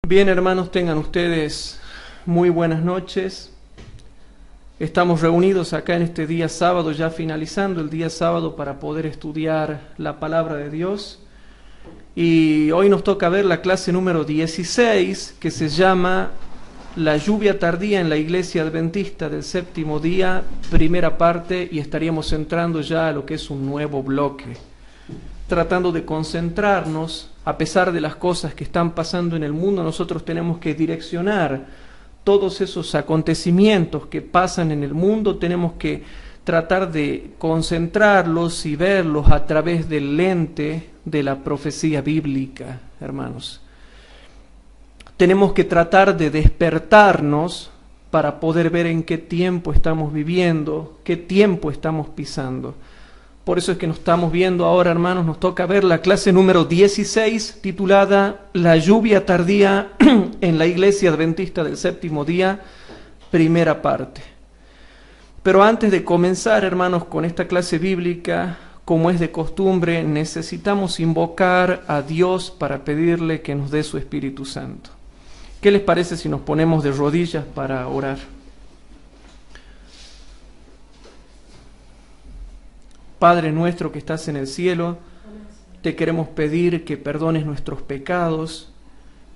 Bien, hermanos, tengan ustedes muy buenas noches. Estamos reunidos acá en este día sábado, ya finalizando el día sábado, para poder estudiar la palabra de Dios. Y hoy nos toca ver la clase número 16, que se llama La lluvia tardía en la Iglesia Adventista del Séptimo Día, primera parte, y estaríamos entrando ya a lo que es un nuevo bloque, tratando de concentrarnos. A pesar de las cosas que están pasando en el mundo, nosotros tenemos que direccionar todos esos acontecimientos que pasan en el mundo, tenemos que tratar de concentrarlos y verlos a través del lente de la profecía bíblica, hermanos. Tenemos que tratar de despertarnos para poder ver en qué tiempo estamos viviendo, qué tiempo estamos pisando. Por eso es que nos estamos viendo ahora, hermanos, nos toca ver la clase número 16, titulada La lluvia tardía en la Iglesia Adventista del Séptimo Día, primera parte. Pero antes de comenzar, hermanos, con esta clase bíblica, como es de costumbre, necesitamos invocar a Dios para pedirle que nos dé su Espíritu Santo. ¿Qué les parece si nos ponemos de rodillas para orar? Padre nuestro que estás en el cielo, te queremos pedir que perdones nuestros pecados,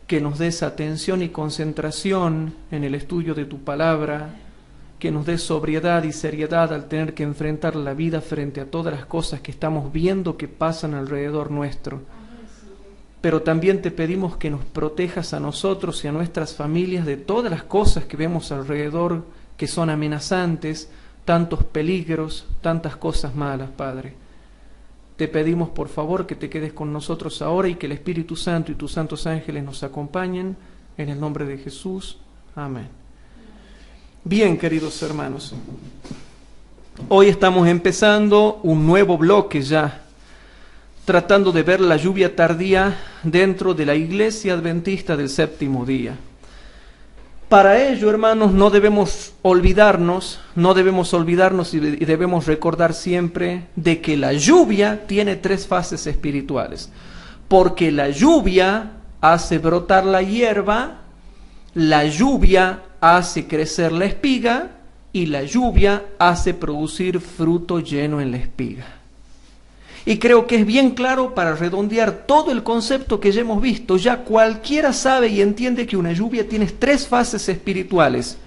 que nos des atención y concentración en el estudio de tu palabra, que nos des sobriedad y seriedad al tener que enfrentar la vida frente a todas las cosas que estamos viendo que pasan alrededor nuestro. Pero también te pedimos que nos protejas a nosotros y a nuestras familias de todas las cosas que vemos alrededor que son amenazantes, tantos peligros, tantas cosas malas, Padre. Te pedimos, por favor, que te quedes con nosotros ahora y que el Espíritu Santo y tus santos ángeles nos acompañen, en el nombre de Jesús. Amén. Bien, queridos hermanos, hoy estamos empezando un nuevo bloque ya, tratando de ver la lluvia tardía dentro de la Iglesia Adventista del Séptimo Día. Para ello, hermanos, no debemos olvidarnos y debemos recordar siempre de que la lluvia tiene tres fases espirituales. Porque la lluvia hace brotar la hierba, la lluvia hace crecer la espiga y la lluvia hace producir fruto lleno en la espiga. Y creo que es bien claro para redondear todo el concepto que ya hemos visto. Ya cualquiera sabe y entiende que una lluvia tiene tres fases espirituales.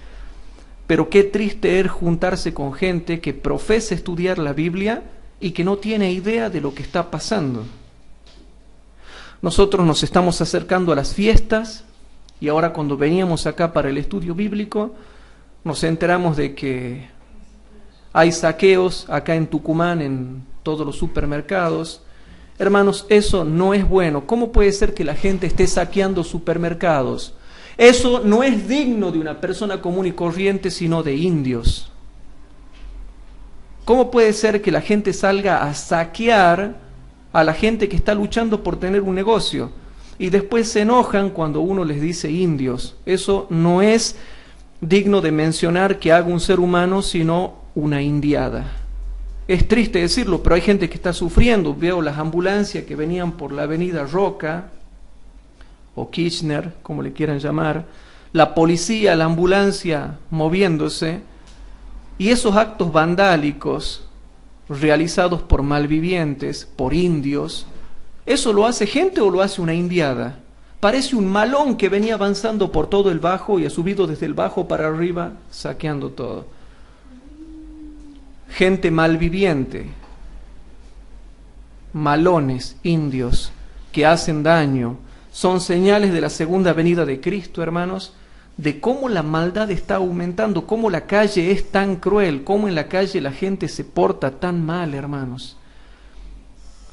Pero qué triste es juntarse con gente que profesa estudiar la Biblia y que no tiene idea de lo que está pasando. Nosotros nos estamos acercando a las fiestas y ahora cuando veníamos acá para el estudio bíblico nos enteramos de que hay saqueos acá en Tucumán en todos los supermercados. Hermanos, eso no es bueno. ¿Cómo puede ser que la gente esté saqueando supermercados? Eso no es digno de una persona común y corriente, sino de indios. ¿Cómo puede ser que la gente salga a saquear a la gente que está luchando por tener un negocio? Y después se enojan cuando uno les dice indios. Eso no es digno de mencionar que haga un ser humano, sino una indiada. Es triste decirlo, pero hay gente que está sufriendo. Veo las ambulancias que venían por la avenida Roca, o Kirchner, como le quieran llamar, la policía, la ambulancia moviéndose, y esos actos vandálicos realizados por malvivientes, por indios, ¿eso lo hace gente o lo hace una indiada? Parece un malón que venía avanzando por todo el bajo y ha subido desde el bajo para arriba, saqueando todo. Gente malviviente, malones, indios, que hacen daño, son señales de la segunda venida de Cristo, hermanos, de cómo la maldad está aumentando, cómo la calle es tan cruel, cómo en la calle la gente se porta tan mal, hermanos.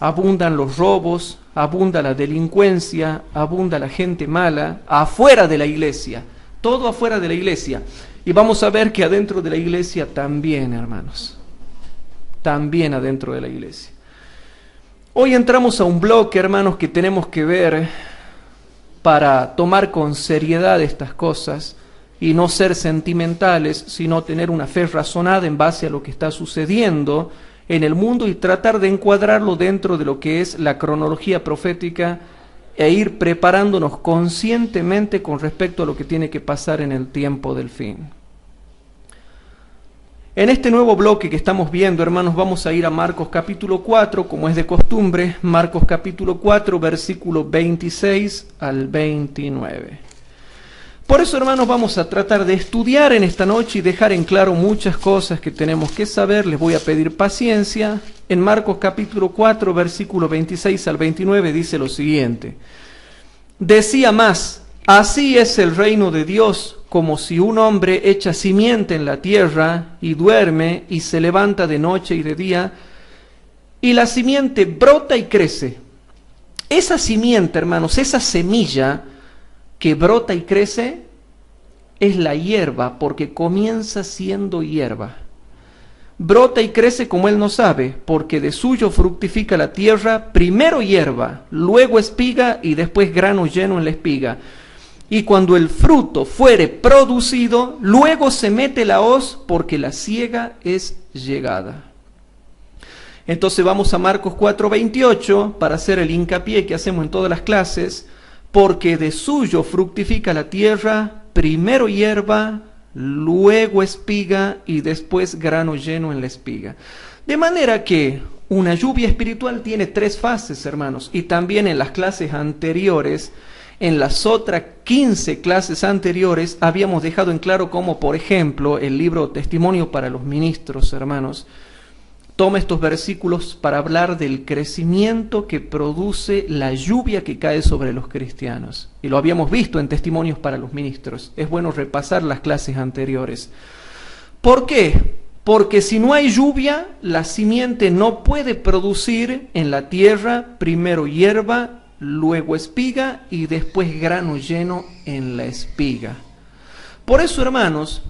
Abundan los robos, abunda la delincuencia, abunda la gente mala, afuera de la iglesia, todo afuera de la iglesia. Y vamos a ver que adentro de la iglesia también, hermanos. También adentro de la iglesia. Hoy entramos a un bloque, hermanos, que tenemos que ver para tomar con seriedad estas cosas y no ser sentimentales, sino tener una fe razonada en base a lo que está sucediendo en el mundo y tratar de encuadrarlo dentro de lo que es la cronología profética e ir preparándonos conscientemente con respecto a lo que tiene que pasar en el tiempo del fin. En este nuevo bloque que estamos viendo, hermanos, vamos a ir a Marcos capítulo 4, como es de costumbre, Marcos capítulo 4, versículo 26 al 29. Por eso, hermanos, vamos a tratar de estudiar en esta noche y dejar en claro muchas cosas que tenemos que saber. Les voy a pedir paciencia. En Marcos capítulo 4, versículo 26 al 29 dice lo siguiente. Decía más, así es el reino de Dios, como si un hombre echa simiente en la tierra y duerme y se levanta de noche y de día, y la simiente brota y crece. Esa simiente, hermanos, esa semilla que brota y crece es la hierba, porque comienza siendo hierba. Brota y crece como él no sabe, porque de suyo fructifica la tierra, primero hierba, luego espiga y después grano lleno en la espiga. Y cuando el fruto fuere producido, luego se mete la hoz, porque la siega es llegada. Entonces vamos a Marcos 4:28 para hacer el hincapié que hacemos en todas las clases. Porque de suyo fructifica la tierra, primero hierba, luego espiga y después grano lleno en la espiga. De manera que una lluvia espiritual tiene 3 fases, hermanos, y también en las clases anteriores, en las otras 15 clases anteriores, habíamos dejado en claro cómo, por ejemplo, el libro Testimonio para los Ministros, hermanos, toma estos versículos para hablar del crecimiento que produce la lluvia que cae sobre los cristianos. Y lo habíamos visto en Testimonios para los Ministros. Es bueno repasar las clases anteriores. ¿Por qué? Porque si no hay lluvia, la simiente no puede producir en la tierra primero hierba, luego espiga y después grano lleno en la espiga. Por eso, hermanos,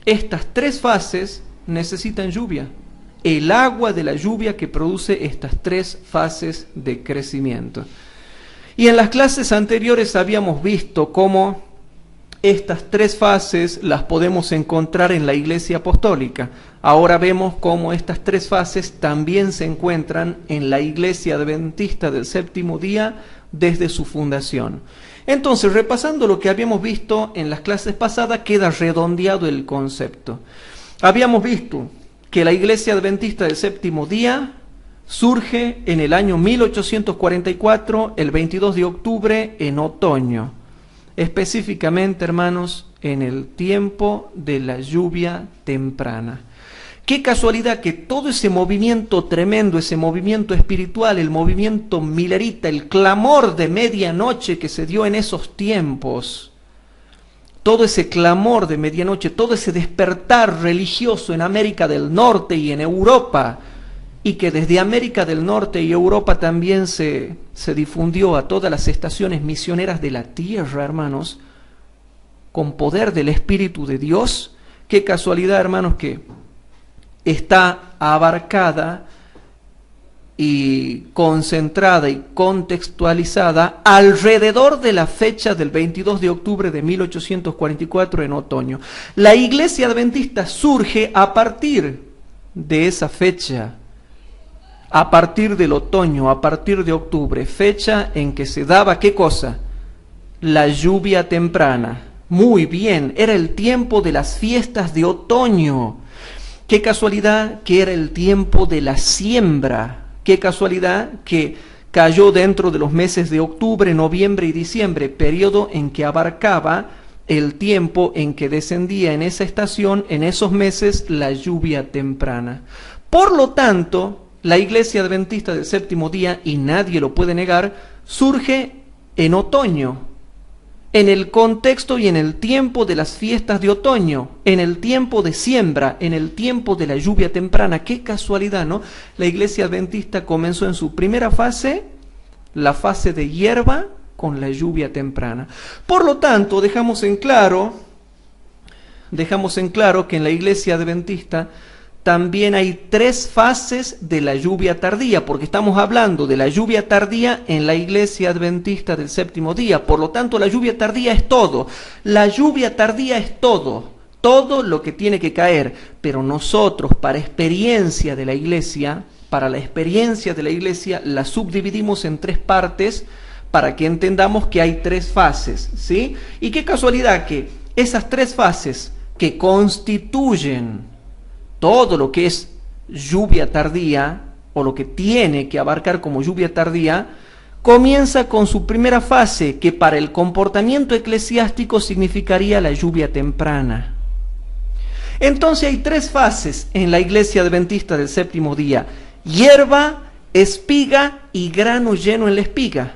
estas 3 fases necesitan lluvia. El agua de la lluvia que produce estas 3 fases de crecimiento. Y en las clases anteriores habíamos visto cómo estas 3 fases las podemos encontrar en la Iglesia Apostólica. Ahora vemos cómo estas 3 fases también se encuentran en la Iglesia Adventista del Séptimo Día desde su fundación. Entonces, repasando lo que habíamos visto en las clases pasadas, queda redondeado el concepto. Habíamos visto que la Iglesia Adventista del Séptimo Día surge en el año 1844, el 22 de octubre, en otoño. Específicamente, hermanos, en el tiempo de la lluvia temprana. Qué casualidad que todo ese movimiento tremendo, ese movimiento espiritual, el movimiento milerita, el clamor de medianoche que se dio en esos tiempos, todo ese clamor de medianoche, todo ese despertar religioso en América del Norte y en Europa, y que desde América del Norte y Europa también se difundió a todas las estaciones misioneras de la tierra, hermanos, con poder del Espíritu de Dios. Qué casualidad, hermanos, que está abarcada y concentrada y contextualizada alrededor de la fecha del 22 de octubre de 1844 en otoño. La Iglesia Adventista surge a partir de esa fecha, a partir del otoño, a partir de octubre, fecha en que se daba, ¿qué cosa? La lluvia temprana. Muy bien, era el tiempo de las fiestas de otoño. Qué casualidad que era el tiempo de la siembra. Qué casualidad que cayó dentro de los meses de octubre, noviembre y diciembre, periodo en que abarcaba el tiempo en que descendía en esa estación, en esos meses, la lluvia temprana. Por lo tanto, la Iglesia Adventista del Séptimo Día, y nadie lo puede negar, surge en otoño, en el contexto y en el tiempo de las fiestas de otoño, en el tiempo de siembra, en el tiempo de la lluvia temprana. Qué casualidad, ¿no? La Iglesia Adventista comenzó en su primera fase, la fase de hierba, con la lluvia temprana. Por lo tanto, dejamos en claro que en la Iglesia Adventista también hay 3 fases de la lluvia tardía, porque estamos hablando de la lluvia tardía en la Iglesia Adventista del Séptimo Día. Por lo tanto, la lluvia tardía es todo. La lluvia tardía es todo lo que tiene que caer. Pero nosotros, para la experiencia de la Iglesia, la subdividimos en 3 partes para que entendamos que hay 3 fases, ¿sí? Y qué casualidad que esas 3 fases que constituyen todo lo que es lluvia tardía, o lo que tiene que abarcar como lluvia tardía, comienza con su primera fase, que para el comportamiento eclesiástico significaría la lluvia temprana. Entonces hay 3 fases en la iglesia adventista del séptimo día: hierba, espiga y grano lleno en la espiga.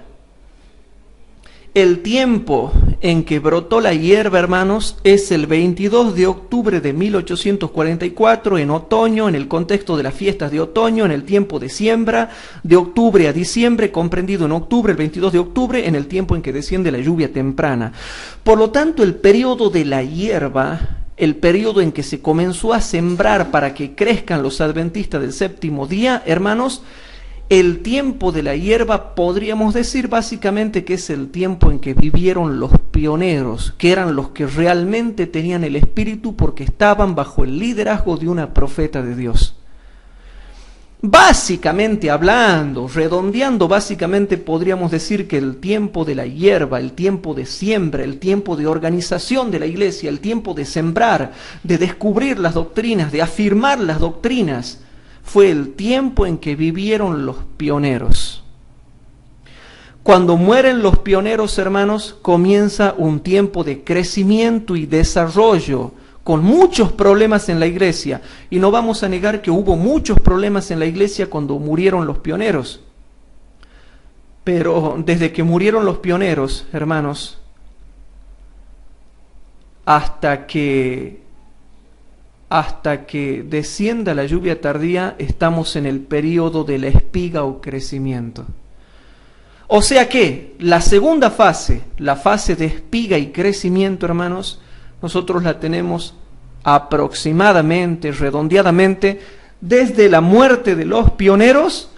El tiempo en que brotó la hierba, hermanos, es el 22 de octubre de 1844, en otoño, en el contexto de las fiestas de otoño, en el tiempo de siembra, de octubre a diciembre, comprendido en octubre, el 22 de octubre, en el tiempo en que desciende la lluvia temprana. Por lo tanto, el periodo de la hierba, el periodo en que se comenzó a sembrar para que crezcan los adventistas del séptimo día, hermanos, el tiempo de la hierba podríamos decir básicamente que es el tiempo en que vivieron los pioneros, que eran los que realmente tenían el Espíritu porque estaban bajo el liderazgo de una profeta de Dios. Básicamente hablando, redondeando, básicamente podríamos decir que el tiempo de la hierba, el tiempo de siembra, el tiempo de organización de la iglesia, el tiempo de sembrar, de descubrir las doctrinas, de afirmar las doctrinas, fue el tiempo en que vivieron los pioneros. Cuando mueren los pioneros, hermanos, comienza un tiempo de crecimiento y desarrollo, con muchos problemas en la iglesia. Y no vamos a negar que hubo muchos problemas en la iglesia cuando murieron los pioneros. Pero desde que murieron los pioneros, hermanos, hasta que descienda la lluvia tardía, estamos en el periodo de la espiga o crecimiento. O sea que la segunda fase, la fase de espiga y crecimiento, hermanos, nosotros la tenemos aproximadamente, redondeadamente, desde la muerte de los pioneros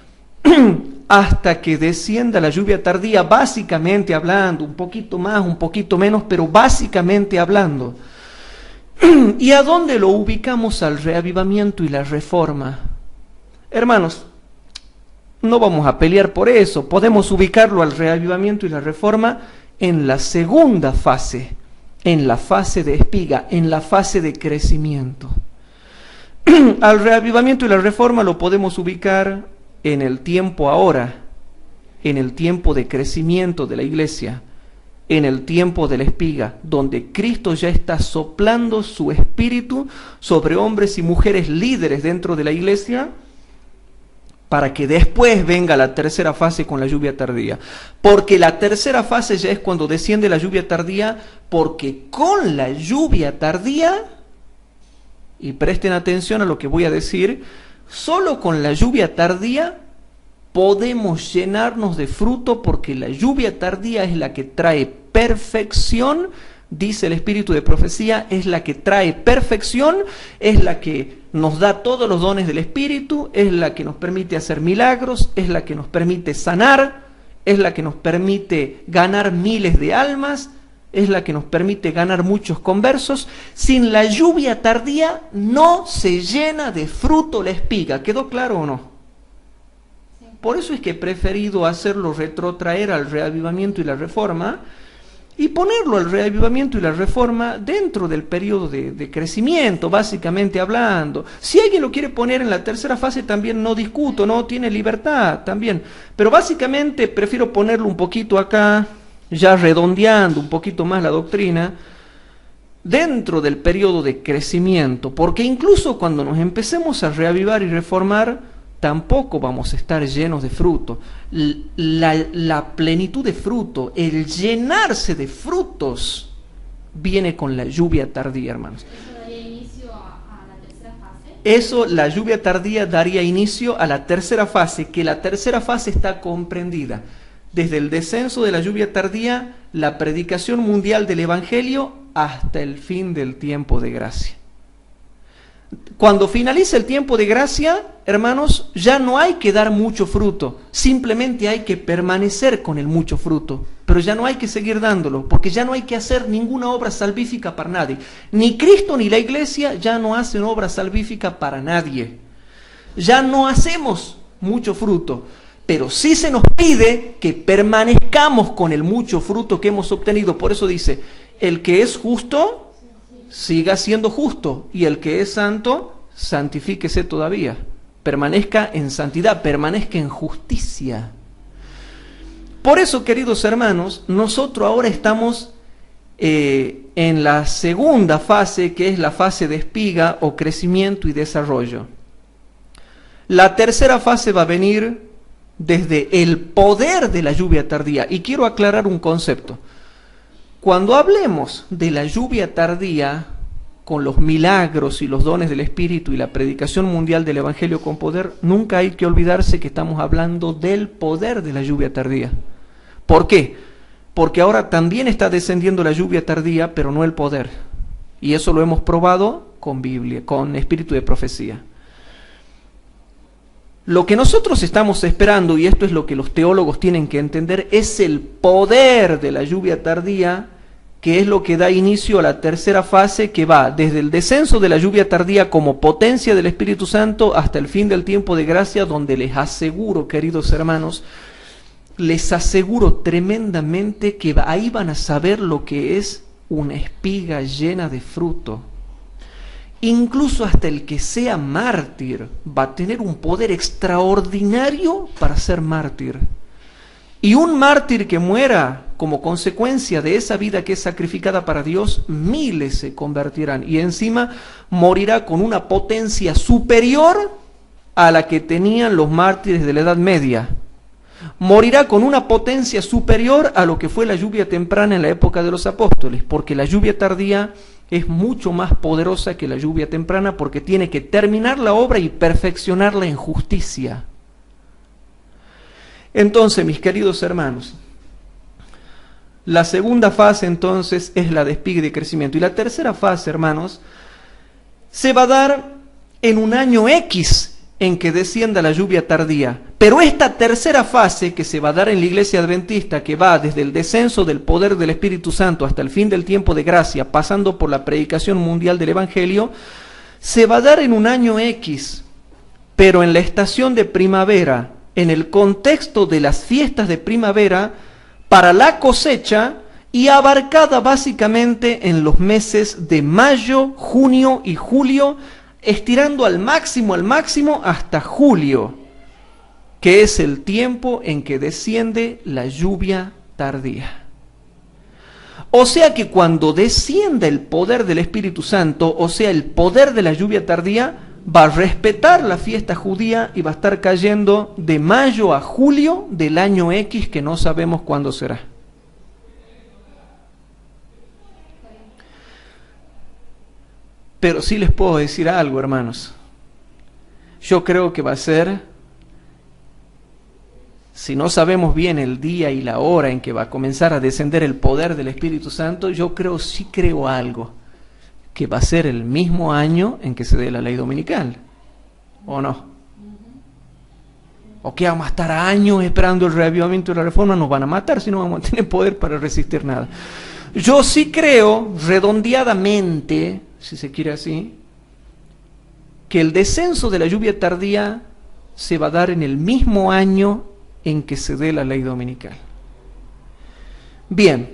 hasta que descienda la lluvia tardía, básicamente hablando, un poquito más, un poquito menos, pero básicamente hablando. ¿Y a dónde lo ubicamos al reavivamiento y la reforma? Hermanos, no vamos a pelear por eso. Podemos ubicarlo al reavivamiento y la reforma en la segunda fase, en la fase de espiga, en la fase de crecimiento. Al reavivamiento y la reforma lo podemos ubicar en el tiempo ahora, en el tiempo de crecimiento de la iglesia, en el tiempo de la espiga, donde Cristo ya está soplando su espíritu sobre hombres y mujeres líderes dentro de la iglesia, para que después venga la tercera fase con la lluvia tardía. Porque la tercera fase ya es cuando desciende la lluvia tardía, porque con la lluvia tardía, y presten atención a lo que voy a decir, solo con la lluvia tardía podemos llenarnos de fruto, porque la lluvia tardía es la que trae perfección, dice el espíritu de profecía, es la que trae perfección, es la que nos da todos los dones del espíritu, es la que nos permite hacer milagros, es la que nos permite sanar, es la que nos permite ganar miles de almas, es la que nos permite ganar muchos conversos. Sin la lluvia tardía no se llena de fruto la espiga. ¿Quedó claro o no? Por eso es que he preferido hacerlo retrotraer al reavivamiento y la reforma, y ponerlo al reavivamiento y la reforma dentro del periodo de crecimiento, básicamente hablando. Si alguien lo quiere poner en la tercera fase, también no discuto, no tiene libertad también. Pero básicamente prefiero ponerlo un poquito acá, ya redondeando un poquito más la doctrina, dentro del periodo de crecimiento, porque incluso cuando nos empecemos a reavivar y reformar, tampoco vamos a estar llenos de fruto. La plenitud de fruto, el llenarse de frutos, viene con la lluvia tardía, hermanos. ¿Eso daría inicio a la tercera fase? Eso, la lluvia tardía daría inicio a la tercera fase, que la tercera fase está comprendida desde el descenso de la lluvia tardía, la predicación mundial del Evangelio, hasta el fin del tiempo de gracia. Cuando finaliza el tiempo de gracia, hermanos, ya no hay que dar mucho fruto, simplemente hay que permanecer con el mucho fruto, pero ya no hay que seguir dándolo, porque ya no hay que hacer ninguna obra salvífica para nadie. Ni Cristo ni la iglesia ya no hacen obra salvífica para nadie. Ya no hacemos mucho fruto, pero sí se nos pide que permanezcamos permanezcamos con el mucho fruto que hemos obtenido. Por eso dice, el que es justo, siga siendo justo, y el que es santo, santifíquese todavía. Permanezca en santidad, permanezca en justicia. Por eso, queridos hermanos, nosotros ahora estamos en la segunda fase, que es la fase de espiga o crecimiento y desarrollo. La tercera fase va a venir desde el poder de la lluvia tardía. Y quiero aclarar un concepto. Cuando hablemos de la lluvia tardía, con los milagros y los dones del Espíritu y la predicación mundial del Evangelio con poder, nunca hay que olvidarse que estamos hablando del poder de la lluvia tardía. ¿Por qué? Porque ahora también está descendiendo la lluvia tardía, pero no el poder. Y eso lo hemos probado con Biblia, con espíritu de profecía. Lo que nosotros estamos esperando, y esto es lo que los teólogos tienen que entender, es el poder de la lluvia tardía, que es lo que da inicio a la tercera fase, que va desde el descenso de la lluvia tardía como potencia del Espíritu Santo hasta el fin del tiempo de gracia, donde les aseguro, queridos hermanos, les aseguro tremendamente que ahí van a saber lo que es una espiga llena de fruto. Incluso hasta el que sea mártir va a tener un poder extraordinario para ser mártir. Y un mártir que muera como consecuencia de esa vida que es sacrificada para Dios, miles se convertirán. Y encima morirá con una potencia superior a la que tenían los mártires de la Edad Media. Morirá con una potencia superior a lo que fue la lluvia temprana en la época de los apóstoles, porque la lluvia tardía es mucho más poderosa que la lluvia temprana, porque tiene que terminar la obra y perfeccionarla en justicia. Entonces, mis queridos hermanos, la segunda fase entonces es la de espiga y de crecimiento. Y la tercera fase, hermanos, se va a dar en un año X en que descienda la lluvia tardía. Pero esta tercera fase que se va a dar en la iglesia adventista, que va desde el descenso del poder del Espíritu Santo hasta el fin del tiempo de gracia, pasando por la predicación mundial del Evangelio, se va a dar en un año X, pero en la estación de primavera, en el contexto de las fiestas de primavera, para la cosecha, y abarcada básicamente en los meses de mayo, junio y julio, estirando al máximo hasta julio, que es el tiempo en que desciende la lluvia tardía. O sea que cuando descienda el poder del Espíritu Santo, o sea el poder de la lluvia tardía, va a respetar la fiesta judía y va a estar cayendo de mayo a julio del año X, que no sabemos cuándo será. Pero sí les puedo decir algo, hermanos. Yo creo que va a ser, si no sabemos bien el día y la hora en que va a comenzar a descender el poder del Espíritu Santo, sí creo algo, que va a ser el mismo año en que se dé la ley dominical, ¿o no? ¿O que vamos a estar años esperando el reavivamiento y la reforma? Nos van a matar si no vamos a tener poder para resistir nada. Yo sí creo, redondeadamente, si se quiere así, que el descenso de la lluvia tardía se va a dar en el mismo año en que se dé la ley dominical. Bien,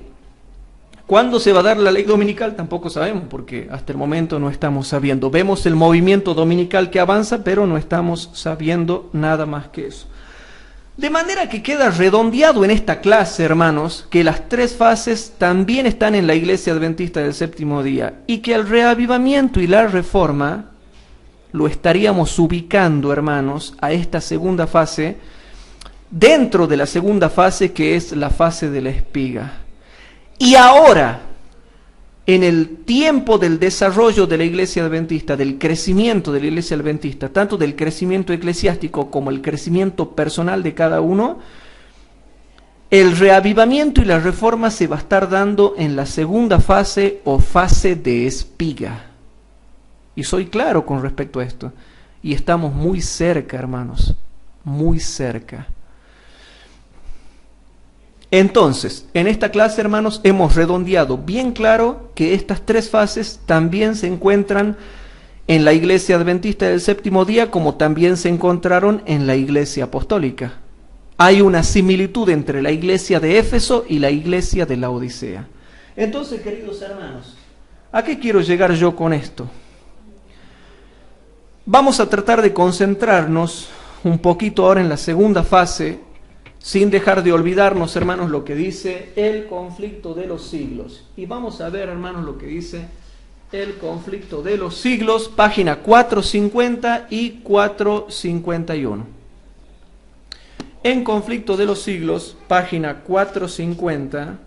¿cuándo se va a dar la ley dominical? Tampoco sabemos, porque hasta el momento no estamos sabiendo. Vemos el movimiento dominical que avanza, pero no estamos sabiendo nada más que eso. De manera que queda redondeado en esta clase, hermanos, que las tres fases también están en la Iglesia Adventista del Séptimo Día, y que el reavivamiento y la reforma lo estaríamos ubicando, hermanos, a esta segunda fase, dentro de la segunda fase, que es la fase de la espiga. Y ahora, en el tiempo del desarrollo de la Iglesia Adventista, del crecimiento de la Iglesia Adventista, tanto del crecimiento eclesiástico como el crecimiento personal de cada uno, el reavivamiento y la reforma se va a estar dando en la segunda fase o fase de espiga. Y soy claro con respecto a esto. Y estamos muy cerca, hermanos, muy cerca. Entonces, en esta clase, hermanos, hemos redondeado bien claro que estas tres fases también se encuentran en la Iglesia Adventista del Séptimo Día, como también se encontraron en la Iglesia Apostólica. hay una similitud entre la iglesia de Éfeso y la iglesia de Laodicea. Entonces, queridos hermanos, ¿a qué quiero llegar yo con esto? Vamos a tratar de concentrarnos un poquito ahora en la segunda fase, sin dejar de olvidarnos, hermanos, lo que dice el conflicto de los siglos. Y vamos a ver, hermanos, lo que dice el conflicto de los siglos, página 450 y 451. En conflicto de los siglos, página 450.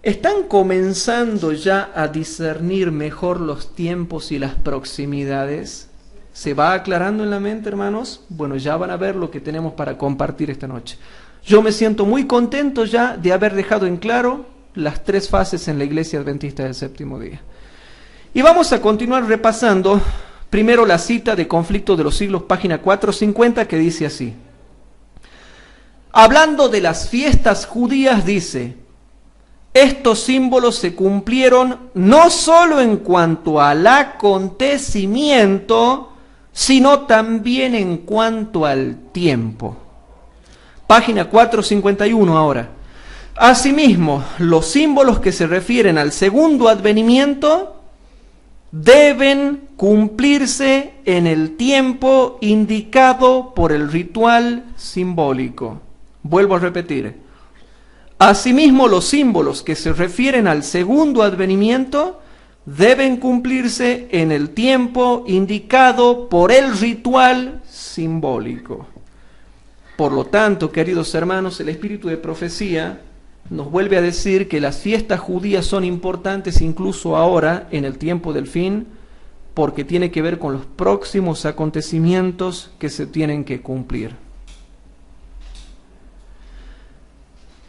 ¿Están comenzando ya a discernir mejor los tiempos y las proximidades? ¿Se va aclarando en la mente, hermanos? Bueno, ya van a ver lo que tenemos para compartir esta noche. Yo me siento muy contento ya de haber dejado en claro las tres fases en la Iglesia Adventista del Séptimo Día. Y vamos a continuar repasando primero la cita de Conflicto de los Siglos, página 450, que dice así. Hablando de las fiestas judías, dice: estos símbolos se cumplieron no solo en cuanto al acontecimiento, sino también en cuanto al tiempo. Página 451 ahora. Asimismo, los símbolos que se refieren al segundo advenimiento deben cumplirse en el tiempo indicado por el ritual simbólico. Vuelvo a repetir. Asimismo, los símbolos que se refieren al segundo advenimiento deben cumplirse en el tiempo indicado por el ritual simbólico. Por lo tanto, queridos hermanos, el espíritu de profecía nos vuelve a decir que las fiestas judías son importantes incluso ahora, en el tiempo del fin, porque tiene que ver con los próximos acontecimientos que se tienen que cumplir.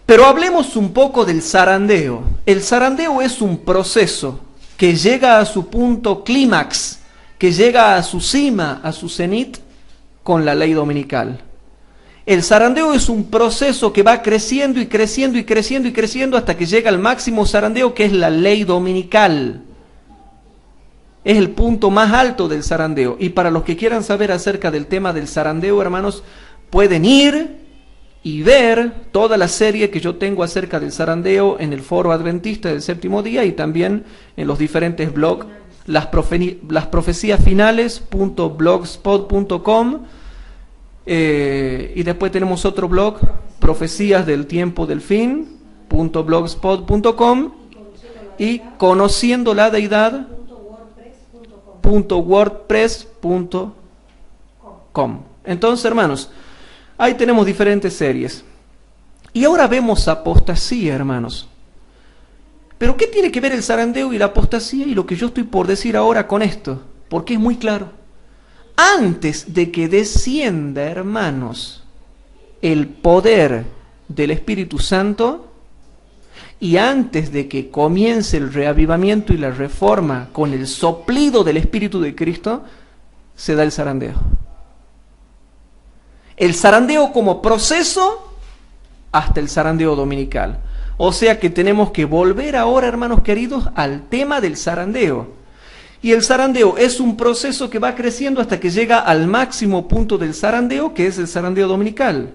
Pero hablemos un poco del zarandeo. El zarandeo es un proceso que llega a su punto clímax, que llega a su cima, a su cenit, con la ley dominical. El zarandeo es un proceso que va creciendo y creciendo y creciendo y creciendo hasta que llega al máximo zarandeo, que es la ley dominical. Es el punto más alto del zarandeo. Y para los que quieran saber acerca del tema del zarandeo, hermanos, pueden ir y ver toda la serie que yo tengo acerca del zarandeo en el Foro Adventista del Séptimo Día y también en los diferentes blogs, lasprofeciasfinales.blogspot.com, y después tenemos otro blog, profeciasdeltiempodelfin.blogspot.com, y conociendo la deidad.wordpress.com. Entonces, hermanos, ahí tenemos diferentes series. Y ahora vemos apostasía, hermanos. Pero ¿qué tiene que ver el zarandeo y la apostasía y lo que yo estoy por decir ahora con esto? Porque es muy claro. Antes de que descienda, hermanos, el poder del Espíritu Santo, y antes de que comience el reavivamiento y la reforma con el soplido del Espíritu de Cristo, se da el zarandeo. El zarandeo como proceso hasta el zarandeo dominical. O sea que tenemos que volver ahora, hermanos queridos, al tema del zarandeo. Y el zarandeo es un proceso que va creciendo hasta que llega al máximo punto del zarandeo, que es el zarandeo dominical.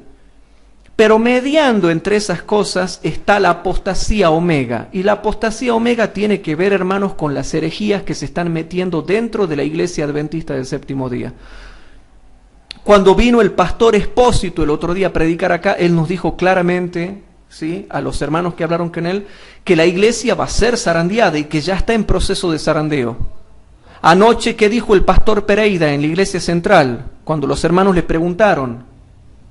Pero mediando entre esas cosas está la apostasía omega. Y la apostasía omega tiene que ver, hermanos, con las herejías que se están metiendo dentro de la Iglesia Adventista del Séptimo Día. Cuando vino el pastor Expósito el otro día a predicar acá, él nos dijo claramente, ¿sí?, a los hermanos que hablaron con él, que la iglesia va a ser zarandeada y que ya está en proceso de zarandeo. Anoche, ¿qué dijo el pastor Pereira en la iglesia central? Cuando los hermanos le preguntaron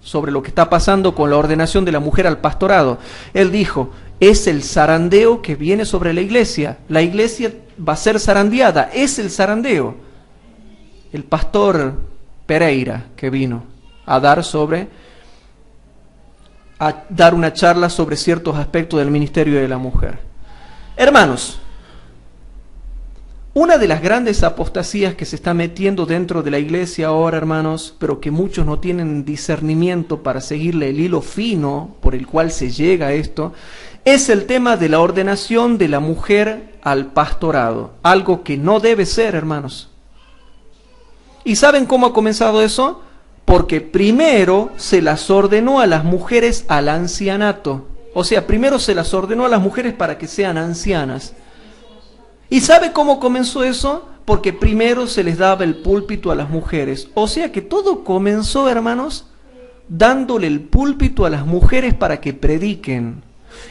sobre lo que está pasando con la ordenación de la mujer al pastorado, él dijo: es el zarandeo que viene sobre la iglesia va a ser zarandeada, es el zarandeo. El pastor Pereira, que vino a dar una charla sobre ciertos aspectos del ministerio de la mujer. Hermanos, una de las grandes apostasías que se está metiendo dentro de la iglesia ahora, hermanos, pero que muchos no tienen discernimiento para seguirle el hilo fino por el cual se llega a esto, es el tema de la ordenación de la mujer al pastorado. Algo que no debe ser, hermanos. ¿Y saben cómo ha comenzado eso? Porque primero se las ordenó a las mujeres al ancianato. O sea, primero se las ordenó a las mujeres para que sean ancianas. ¿Y sabe cómo comenzó eso? Porque primero se les daba el púlpito a las mujeres. O sea que todo comenzó, hermanos, dándole el púlpito a las mujeres para que prediquen.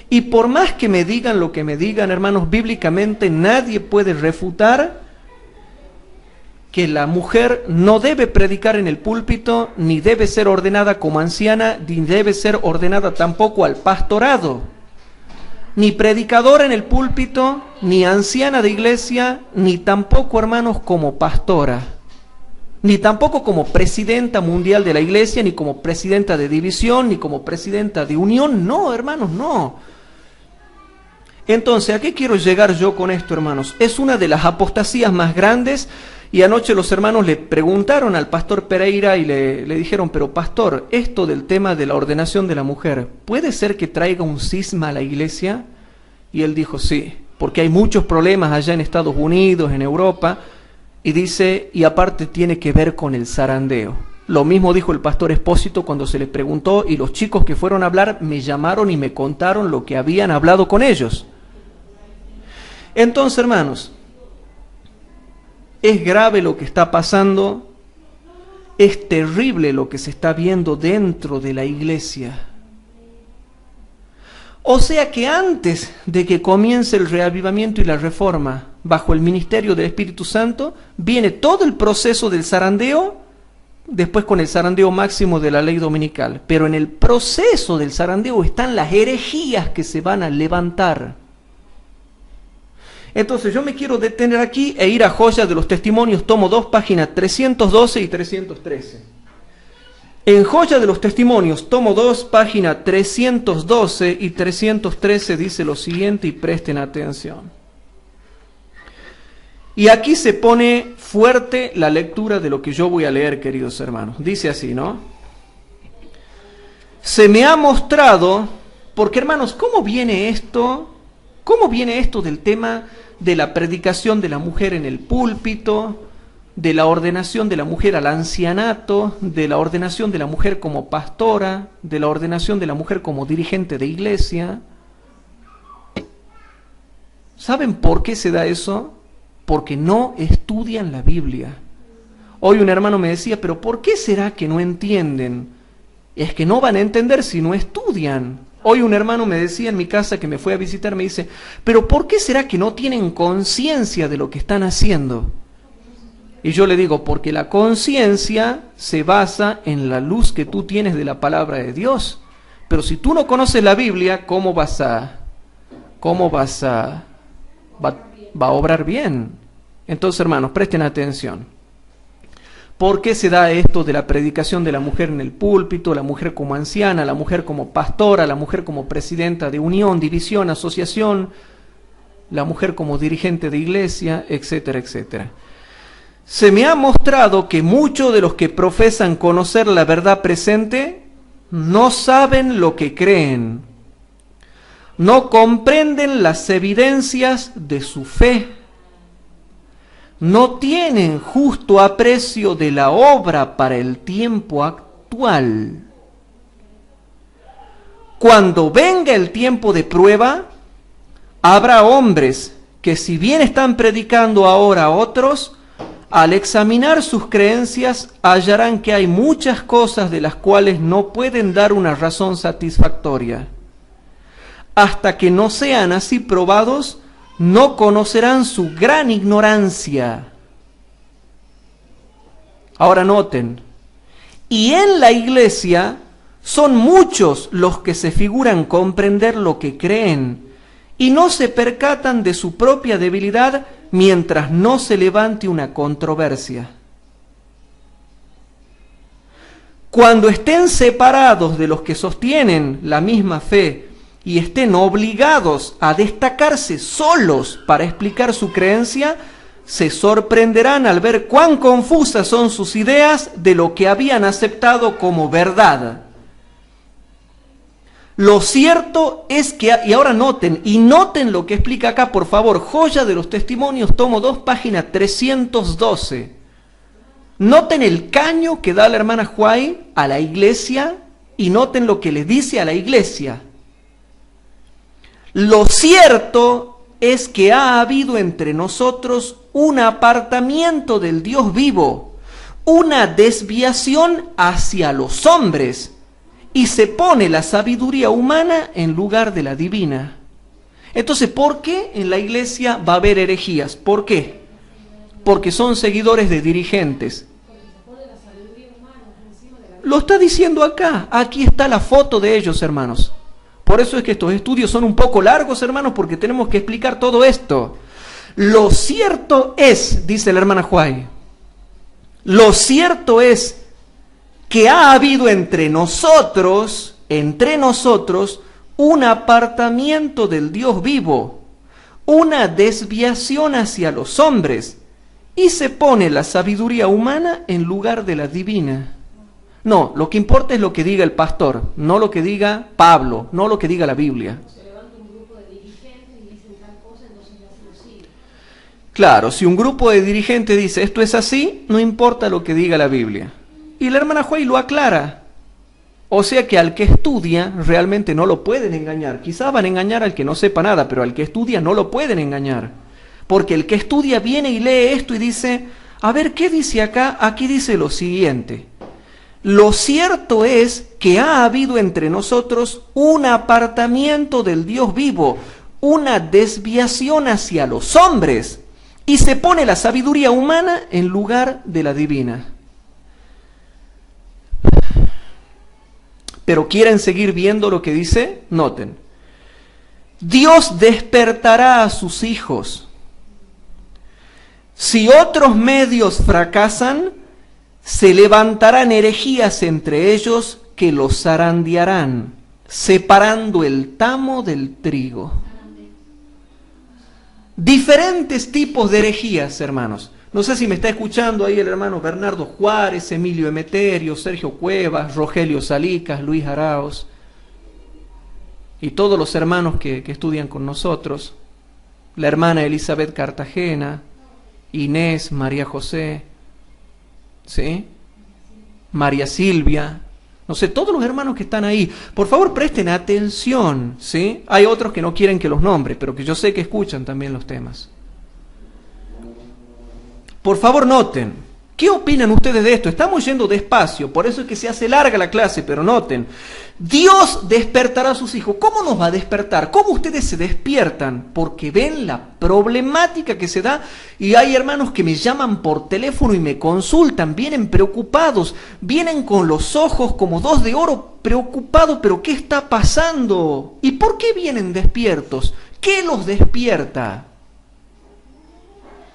Y por más que me digan lo que me digan, hermanos, bíblicamente nadie puede refutar que la mujer no debe predicar en el púlpito, ni debe ser ordenada como anciana, ni debe ser ordenada tampoco al pastorado. Ni predicadora en el púlpito, ni anciana de iglesia, ni tampoco, hermanos, como pastora. Ni tampoco como presidenta mundial de la iglesia, ni como presidenta de división, ni como presidenta de unión. No, hermanos, no. Entonces, ¿a qué quiero llegar yo con esto, hermanos? Es una de las apostasías más grandes. Y anoche los hermanos le preguntaron al pastor Pereira y le dijeron, pero pastor, esto del tema de la ordenación de la mujer, ¿puede ser que traiga un cisma a la iglesia? Y él dijo, sí, porque hay muchos problemas allá en Estados Unidos, en Europa, y dice, y aparte tiene que ver con el zarandeo. Lo mismo dijo el pastor Espósito cuando se les preguntó, y los chicos que fueron a hablar me llamaron y me contaron lo que habían hablado con ellos. Entonces, hermanos, es grave lo que está pasando, es terrible lo que se está viendo dentro de la iglesia. O sea que antes de que comience el reavivamiento y la reforma bajo el ministerio del Espíritu Santo, viene todo el proceso del zarandeo, después con el zarandeo máximo de la ley dominical. Pero en el proceso del zarandeo están las herejías que se van a levantar. Entonces yo me quiero detener aquí e ir a Joya de los Testimonios, tomo 2, páginas 312 y 313. En Joya de los Testimonios, tomo 2, página 312 y 313 dice lo siguiente y presten atención. Y aquí se pone fuerte la lectura de lo que yo voy a leer, queridos hermanos. Dice así, ¿no? Se me ha mostrado, porque hermanos, ¿cómo viene esto? ¿Cómo viene esto del tema de la predicación de la mujer en el púlpito, de la ordenación de la mujer al ancianato, de la ordenación de la mujer como pastora, de la ordenación de la mujer como dirigente de iglesia? ¿Saben por qué se da eso? Porque no estudian la Biblia. Hoy un hermano me decía, pero ¿por qué será que no entienden? Es que no van a entender si no estudian. Hoy un hermano me decía en mi casa que me fue a visitar, me dice, pero ¿por qué será que no tienen conciencia de lo que están haciendo? Y yo le digo, porque la conciencia se basa en la luz que tú tienes de la palabra de Dios. Pero si tú no conoces la Biblia, ¿cómo va a obrar bien? Entonces, hermanos, presten atención. ¿Por qué se da esto de la predicación de la mujer en el púlpito, la mujer como anciana, la mujer como pastora, la mujer como presidenta de unión, división, asociación, la mujer como dirigente de iglesia, etcétera, etcétera? Se me ha mostrado que muchos de los que profesan conocer la verdad presente no saben lo que creen, no comprenden las evidencias de su fe, no tienen justo aprecio de la obra para el tiempo actual. Cuando venga el tiempo de prueba, habrá hombres que si bien están predicando ahora a otros, al examinar sus creencias hallarán que hay muchas cosas de las cuales no pueden dar una razón satisfactoria. Hasta que no sean así probados, no conocerán su gran ignorancia. Ahora noten, y en la iglesia son muchos los que se figuran comprender lo que creen y no se percatan de su propia debilidad mientras no se levante una controversia. Cuando estén separados de los que sostienen la misma fe y estén obligados a destacarse solos para explicar su creencia, se sorprenderán al ver cuán confusas son sus ideas de lo que habían aceptado como verdad. Lo cierto es que, y ahora noten lo que explica acá, por favor, Joya de los Testimonios, tomo 2, página 312. Noten el caño que da la hermana Huay a la iglesia y noten lo que le dice a la iglesia. Lo cierto es que ha habido entre nosotros un apartamiento del Dios vivo, una desviación hacia los hombres, y se pone la sabiduría humana en lugar de la divina. Entonces, ¿por qué en la iglesia va a haber herejías? ¿Por qué? Porque son seguidores de dirigentes. Lo está diciendo acá. Aquí está la foto de ellos, hermanos. Por eso es que estos estudios son un poco largos, hermanos, porque tenemos que explicar todo esto. Lo cierto es, dice la hermana Huay, lo cierto es que ha habido entre nosotros, un apartamiento del Dios vivo, una desviación hacia los hombres, y se pone la sabiduría humana en lugar de la divina. No, lo que importa es lo que diga el pastor, no lo que diga Pablo, no lo que diga la Biblia. Se levanta un grupo de dirigentes y dicen tal cosa, entonces ya se lo sigue. Claro, si un grupo de dirigentes dice esto es así, no importa lo que diga la Biblia. Y la hermana Huay lo aclara. O sea que al que estudia realmente no lo pueden engañar. Quizás van a engañar al que no sepa nada, pero al que estudia no lo pueden engañar. Porque el que estudia viene y lee esto y dice, a ver, ¿qué dice acá? Aquí dice lo siguiente. Lo cierto es que ha habido entre nosotros un apartamiento del Dios vivo, una desviación hacia los hombres, y se pone la sabiduría humana en lugar de la divina. Pero ¿quieren seguir viendo lo que dice? Noten. Dios despertará a sus hijos. Si otros medios fracasan, se levantarán herejías entre ellos que los zarandearán, separando el tamo del trigo. Diferentes tipos de herejías, hermanos. No sé si me está escuchando ahí el hermano Bernardo Juárez, Emilio Emeterio, Sergio Cuevas, Rogelio Salicas, Luis Araos, y todos los hermanos que estudian con nosotros, la hermana Elizabeth Cartagena, Inés, María José, ¿sí? María Silvia, no sé, todos los hermanos que están ahí, por favor presten atención, ¿sí? Hay otros que no quieren que los nombre, pero que yo sé que escuchan también los temas. Por favor noten, ¿qué opinan ustedes de esto? Estamos yendo despacio, por eso es que se hace larga la clase, pero noten, Dios despertará a sus hijos. ¿Cómo nos va a despertar? ¿Cómo ustedes se despiertan? Porque ven la problemática que se da y hay hermanos que me llaman por teléfono y me consultan, vienen preocupados, vienen con los ojos como dos de oro preocupados, pero ¿qué está pasando? ¿Y por qué vienen despiertos? ¿Qué los despierta?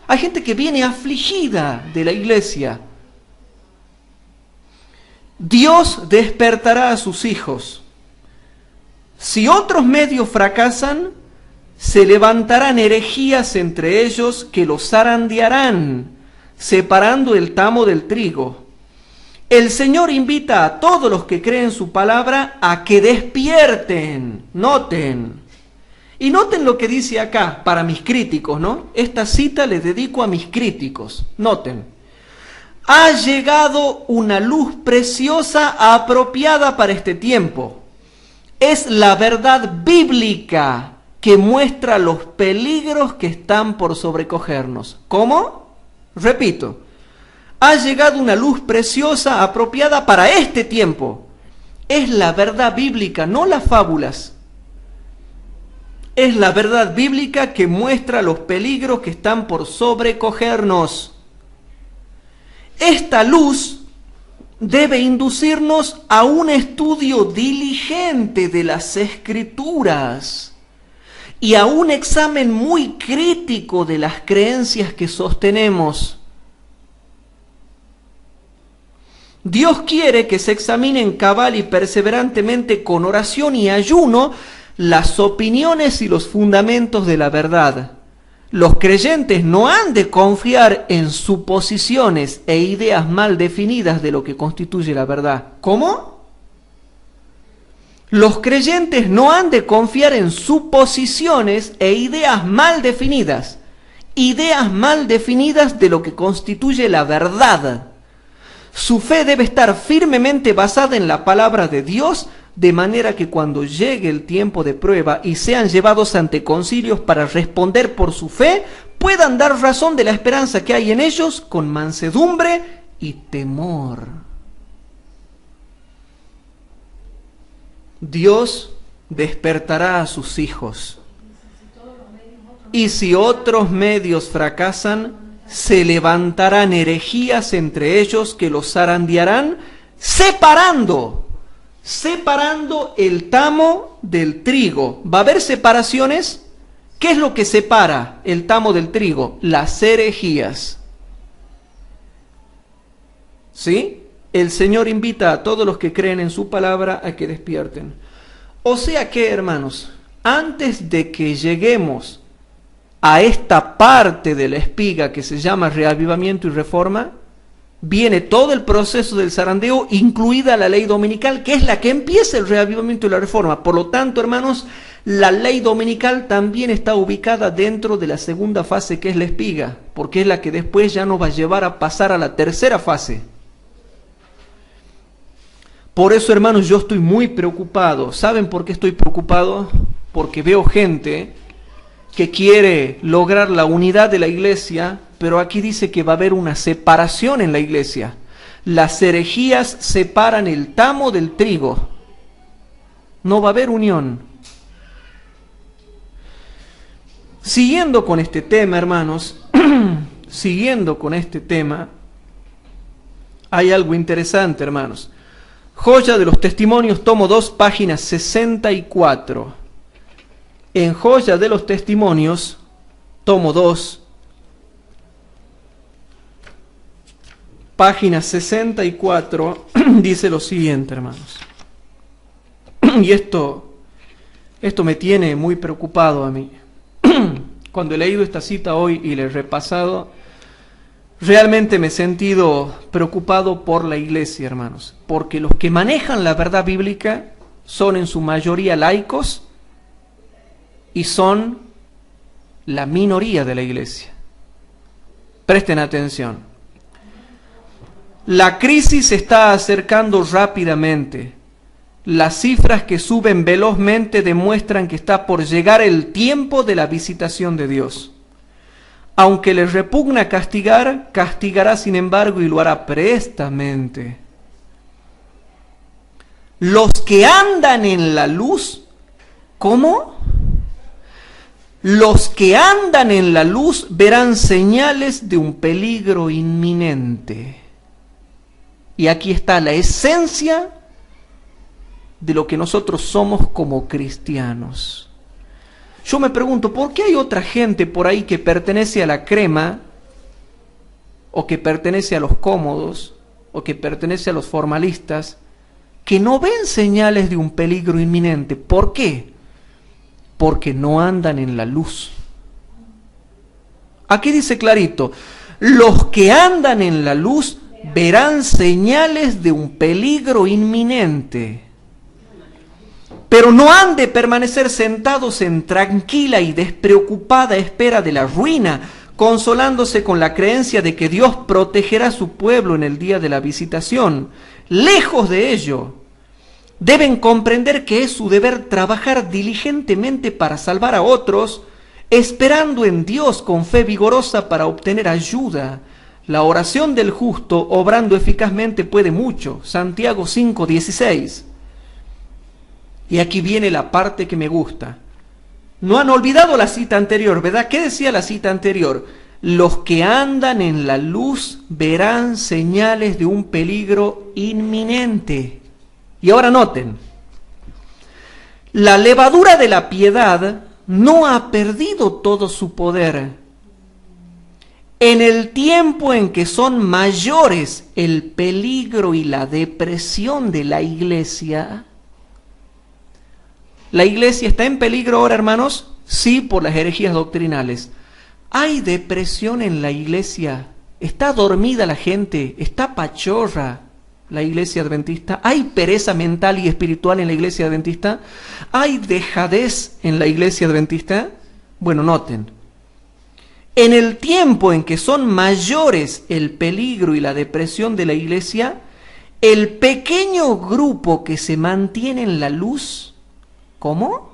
Hay gente que viene afligida de la iglesia. Dios despertará a sus hijos. Si otros medios fracasan, se levantarán herejías entre ellos que los zarandearán, separando el tamo del trigo. El Señor invita a todos los que creen su palabra a que despierten. Noten. Y noten lo que dice acá para mis críticos, ¿no? Esta cita le dedico a mis críticos. Noten. Ha llegado una luz preciosa apropiada para este tiempo. Es la verdad bíblica que muestra los peligros que están por sobrecogernos. ¿Cómo? Repito. Ha llegado una luz preciosa apropiada para este tiempo. Es la verdad bíblica, no las fábulas. Es la verdad bíblica que muestra los peligros que están por sobrecogernos. Esta luz debe inducirnos a un estudio diligente de las Escrituras y a un examen muy crítico de las creencias que sostenemos. Dios quiere que se examinen cabal y perseverantemente con oración y ayuno las opiniones y los fundamentos de la verdad. Los creyentes no han de confiar en suposiciones e ideas mal definidas de lo que constituye la verdad. ¿Cómo? Los creyentes no han de confiar en suposiciones e ideas mal definidas de lo que constituye la verdad. Su fe debe estar firmemente basada en la palabra de Dios, de manera que cuando llegue el tiempo de prueba y sean llevados ante concilios para responder por su fe, puedan dar razón de la esperanza que hay en ellos con mansedumbre y temor. Dios despertará a sus hijos. Y si otros medios fracasan, se levantarán herejías entre ellos que los zarandearán, separando el tamo del trigo. ¿Va a haber separaciones? ¿Qué es lo que separa el tamo del trigo? Las herejías. ¿Sí? El Señor invita a todos los que creen en su palabra a que despierten. O sea que, hermanos, antes de que lleguemos a esta parte de la espiga que se llama reavivamiento y reforma, viene todo el proceso del zarandeo, incluida la ley dominical, que es la que empieza el reavivamiento y la reforma. Por lo tanto, hermanos, la ley dominical también está ubicada dentro de la segunda fase, que es la espiga, porque es la que después ya nos va a llevar a pasar a la tercera fase. Por eso, hermanos, yo estoy muy preocupado. ¿Saben por qué estoy preocupado? Porque veo gente que quiere lograr la unidad de la iglesia, pero aquí dice que va a haber una separación en la iglesia. Las herejías separan el tamo del trigo. No va a haber unión. Siguiendo con este tema, hermanos, siguiendo con este tema, hay algo interesante, hermanos. Joya de los Testimonios, tomo 2, página 64. En Joya de los Testimonios, tomo 2, página 64, dice lo siguiente, hermanos. Y esto me tiene muy preocupado a mí. Cuando he leído esta cita hoy y la he repasado, realmente me he sentido preocupado por la iglesia, hermanos. Porque los que manejan la verdad bíblica son en su mayoría laicos, y son la minoría de la iglesia. Presten atención. La crisis se está acercando rápidamente. Las cifras que suben velozmente demuestran que está por llegar el tiempo de la visitación de Dios. Aunque les repugna castigar, castigará sin embargo y lo hará prestamente. Los que andan en la luz, ¿cómo? Los que andan en la luz verán señales de un peligro inminente. Y aquí está la esencia de lo que nosotros somos como cristianos. Yo me pregunto, ¿por qué hay otra gente por ahí que pertenece a la crema, o que pertenece a los cómodos, o que pertenece a los formalistas, que no ven señales de un peligro inminente? ¿Por qué? Porque no andan en la luz. Aquí dice clarito, los que andan en la luz verán señales de un peligro inminente. Pero no han de permanecer sentados en tranquila y despreocupada espera de la ruina, consolándose con la creencia de que Dios protegerá a su pueblo en el día de la visitación. Lejos de ello, deben comprender que es su deber trabajar diligentemente para salvar a otros, esperando en Dios con fe vigorosa para obtener ayuda. La oración del justo, obrando eficazmente, puede mucho. Santiago 5:16. Y aquí viene la parte que me gusta. No han olvidado la cita anterior, ¿verdad? ¿Qué decía la cita anterior? Los que andan en la luz verán señales de un peligro inminente. Y ahora noten, la levadura de la piedad no ha perdido todo su poder. En el tiempo en que son mayores el peligro y la depresión de la iglesia está en peligro ahora, hermanos, sí, por las herejías doctrinales. ¿Hay depresión en la iglesia? ¿Está dormida la gente? ¿Está pachorra la iglesia adventista? ¿Hay pereza mental y espiritual en la iglesia adventista? ¿Hay dejadez en la iglesia adventista? Bueno, noten, En el tiempo en que son mayores el peligro y la depresión de la iglesia, el pequeño grupo que se mantiene en la luz, ¿cómo?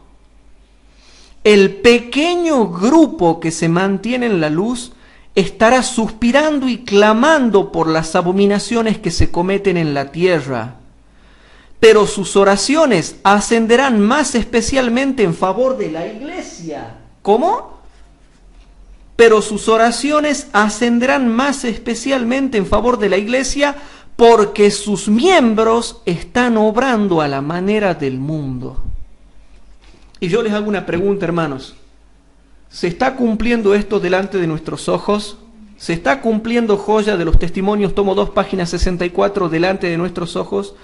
El pequeño grupo que se mantiene en la luz estará suspirando y clamando por las abominaciones que se cometen en la tierra. Pero sus oraciones ascenderán más especialmente en favor de la iglesia. ¿Cómo? Pero sus oraciones ascenderán más especialmente en favor de la iglesia porque sus miembros están obrando a la manera del mundo. Y yo les hago una pregunta, hermanos. ¿Se está cumpliendo esto delante de nuestros ojos? ¿Se está cumpliendo Joya de los Testimonios, tomo 2, página 64, delante de nuestros ojos?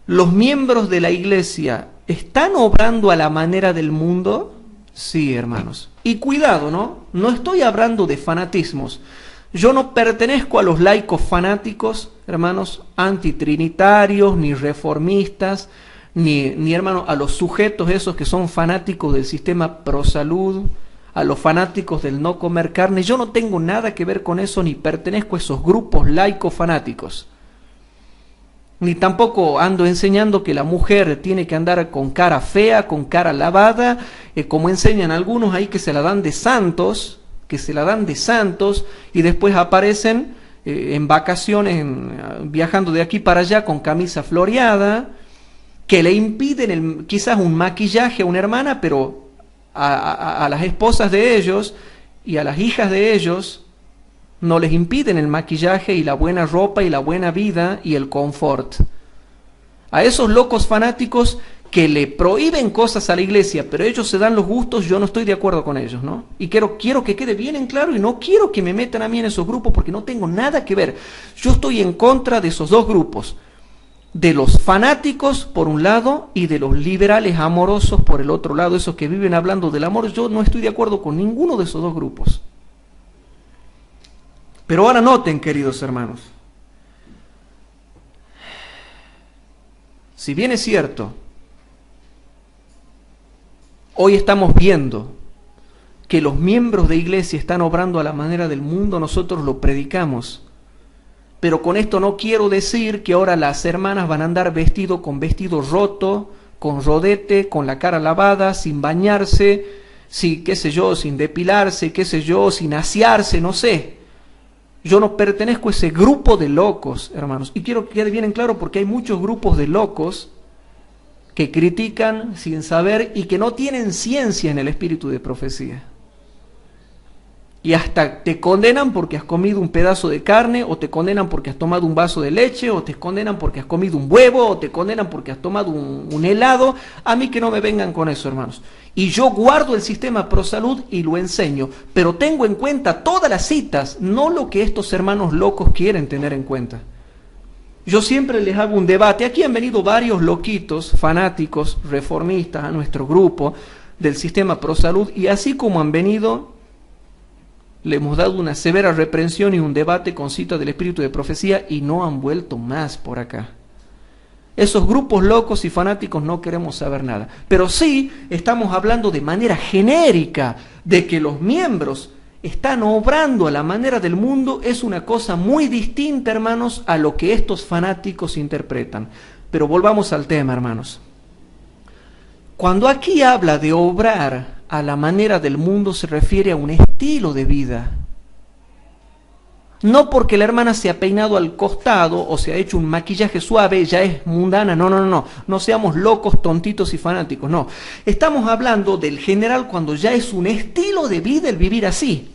¿Los miembros de la iglesia están obrando a la manera del mundo? Sí, hermanos. Y cuidado, ¿no? No estoy hablando de fanatismos. Yo no pertenezco a los laicos fanáticos, hermanos, antitrinitarios, ni reformistas, ni hermanos, a los sujetos esos que son fanáticos del sistema Prosalud, a los fanáticos del no comer carne. Yo no tengo nada que ver con eso, ni pertenezco a esos grupos laicos fanáticos. Ni tampoco ando enseñando que la mujer tiene que andar con cara fea, con cara lavada, como enseñan algunos ahí que se la dan de santos, y después aparecen en vacaciones, viajando de aquí para allá con camisa floreada, que le impiden quizás un maquillaje a una hermana, pero a las esposas de ellos y a las hijas de ellos no les impiden el maquillaje y la buena ropa y la buena vida y el confort. A esos locos fanáticos que le prohíben cosas a la iglesia, pero ellos se dan los gustos, yo no estoy de acuerdo con ellos, ¿no? Y quiero que quede bien en claro, y no quiero que me metan a mí en esos grupos porque no tengo nada que ver. Yo estoy en contra de esos dos grupos, de los fanáticos por un lado y de los liberales amorosos por el otro lado, esos que viven hablando del amor. Yo no estoy de acuerdo con ninguno de esos dos grupos. Pero ahora noten, queridos hermanos, si bien es cierto, hoy estamos viendo que los miembros de iglesia están obrando a la manera del mundo, nosotros lo predicamos. Pero con esto no quiero decir que ahora las hermanas van a andar vestido con vestido roto, con rodete, con la cara lavada, sin bañarse, sin depilarse, sin asearse, no sé. Yo no pertenezco a ese grupo de locos, hermanos. Y quiero que quede bien en claro porque hay muchos grupos de locos que critican sin saber y que no tienen ciencia en el espíritu de profecía. Y hasta te condenan porque has comido un pedazo de carne, o te condenan porque has tomado un vaso de leche, o te condenan porque has comido un huevo, o te condenan porque has tomado un helado. A mí que no me vengan con eso, hermanos. Y yo guardo el sistema Prosalud y lo enseño, pero tengo en cuenta todas las citas, no lo que estos hermanos locos quieren tener en cuenta. Yo siempre les hago un debate. Aquí han venido varios loquitos, fanáticos, reformistas a nuestro grupo del sistema Prosalud, y así como han venido, le hemos dado una severa reprensión y un debate con cita del espíritu de profecía y no han vuelto más por acá. Esos grupos locos y fanáticos no queremos saber nada. Pero sí estamos hablando de manera genérica de que los miembros están obrando a la manera del mundo. Es una cosa muy distinta, hermanos, a lo que estos fanáticos interpretan. Pero volvamos al tema, hermanos. Cuando aquí habla de obrar a la manera del mundo, se refiere a un estilo de vida. No porque la hermana se ha peinado al costado o se ha hecho un maquillaje suave, ya es mundana. No seamos locos, tontitos y fanáticos, no. Estamos hablando del general cuando ya es un estilo de vida el vivir así.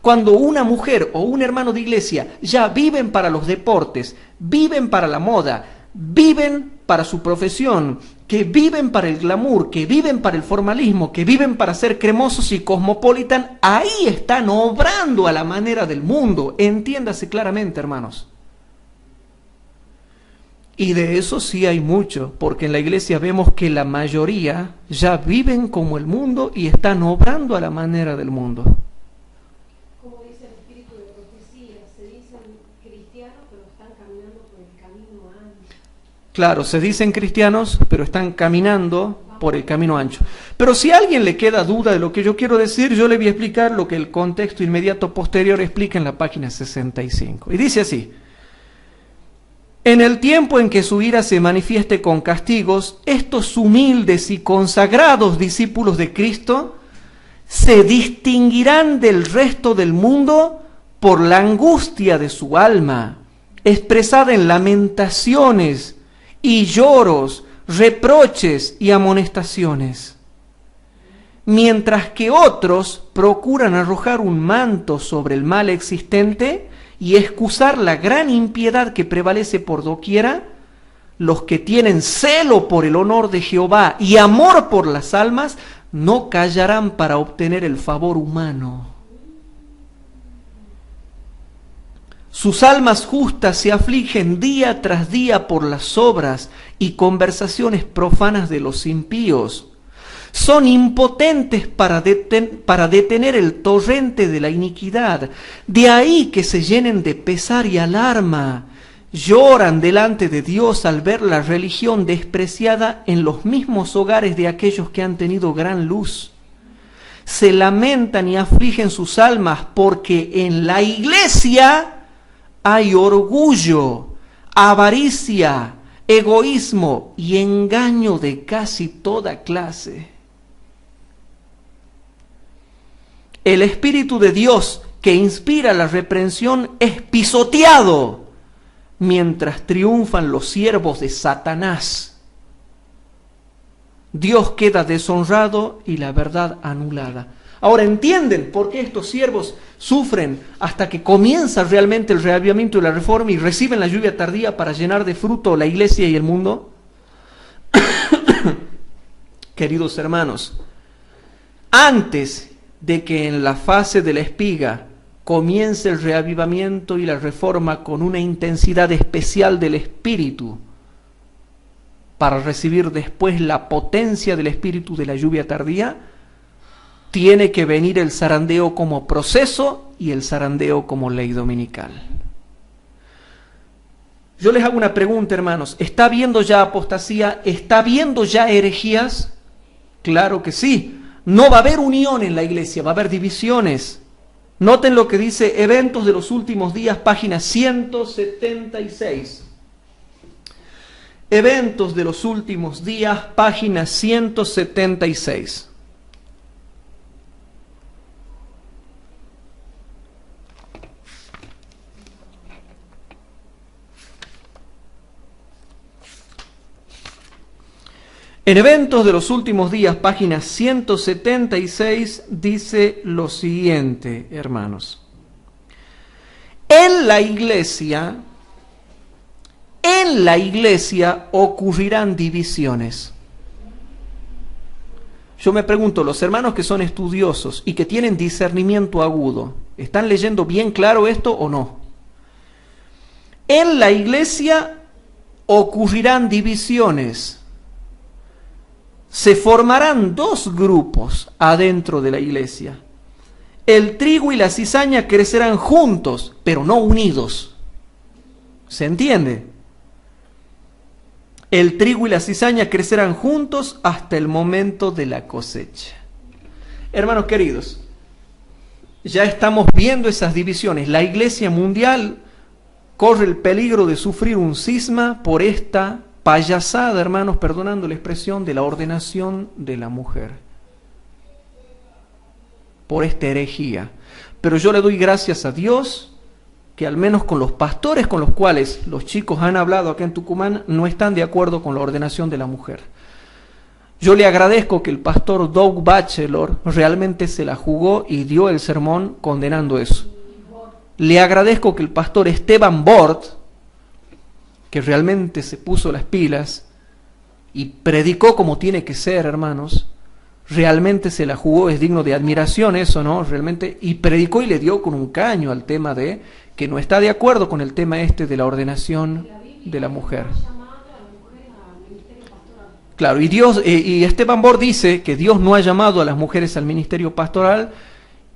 Cuando una mujer o un hermano de iglesia ya viven para los deportes, viven para la moda, viven para su profesión, que viven para el glamour, que viven para el formalismo, que viven para ser cremosos y cosmopolitan, ahí están obrando a la manera del mundo. Entiéndase claramente, hermanos. Y de eso sí hay mucho, porque en la iglesia vemos que la mayoría ya viven como el mundo y están obrando a la manera del mundo. Como dice el espíritu de profecía, se dicen cristianos, pero están caminando por el camino ancho. Claro, se dicen cristianos, pero están caminando por el camino ancho. Pero si a alguien le queda duda de lo que yo quiero decir, yo le voy a explicar lo que el contexto inmediato posterior explica en la página 65. Y dice así: en el tiempo en que su ira se manifieste con castigos, estos humildes y consagrados discípulos de Cristo se distinguirán del resto del mundo por la angustia de su alma, expresada en lamentaciones y lloros, reproches y amonestaciones, mientras que otros procuran arrojar un manto sobre el mal existente y excusar la gran impiedad que prevalece por doquiera. Los que tienen celo por el honor de Jehová y amor por las almas no callarán para obtener el favor humano. Sus almas justas se afligen día tras día por las obras y conversaciones profanas de los impíos. Son impotentes para detener el torrente de la iniquidad. De ahí que se llenen de pesar y alarma. Lloran delante de Dios al ver la religión despreciada en los mismos hogares de aquellos que han tenido gran luz. Se lamentan y afligen sus almas porque en la iglesia hay orgullo, avaricia, egoísmo y engaño de casi toda clase. El Espíritu de Dios que inspira la reprensión es pisoteado mientras triunfan los siervos de Satanás. Dios queda deshonrado y la verdad anulada. Ahora, ¿entienden por qué estos siervos sufren hasta que comienza realmente el reavivamiento y la reforma y reciben la lluvia tardía para llenar de fruto la iglesia y el mundo? Queridos hermanos, antes de que en la fase de la espiga comience el reavivamiento y la reforma con una intensidad especial del Espíritu, para recibir después la potencia del Espíritu de la lluvia tardía, tiene que venir el zarandeo como proceso y el zarandeo como ley dominical. Yo les hago una pregunta, hermanos. ¿Está habiendo ya apostasía? ¿Está habiendo ya herejías? Claro que sí. No va a haber unión en la iglesia, va a haber divisiones. Noten lo que dice Eventos de los Últimos Días, página 176. Eventos de los Últimos Días, página 176. En Eventos de los Últimos Días, página 176, dice lo siguiente, hermanos. En la iglesia ocurrirán divisiones. Yo me pregunto, los hermanos que son estudiosos y que tienen discernimiento agudo, ¿están leyendo bien claro esto o no? En la iglesia ocurrirán divisiones. Se formarán dos grupos adentro de la iglesia. El trigo y la cizaña crecerán juntos, pero no unidos. ¿Se entiende? El trigo y la cizaña crecerán juntos hasta el momento de la cosecha. Hermanos queridos, ya estamos viendo esas divisiones. La iglesia mundial corre el peligro de sufrir un cisma por esta payasada, hermanos, perdonando la expresión, de la ordenación de la mujer, por esta herejía. Pero yo le doy gracias a Dios que al menos con los pastores con los cuales los chicos han hablado acá en Tucumán no están de acuerdo con la ordenación de la mujer. Yo le agradezco que el pastor Doug Batchelor realmente se la jugó y dio el sermón condenando eso. Le agradezco que el pastor Esteban Bort, que realmente se puso las pilas y predicó como tiene que ser, hermanos, realmente se la jugó, es digno de admiración eso, ¿no? Realmente, y predicó y le dio con un caño al tema de que no está de acuerdo con el tema este de la ordenación de la mujer. Claro, y Dios, y Esteban Bor dice que Dios no ha llamado a las mujeres al ministerio pastoral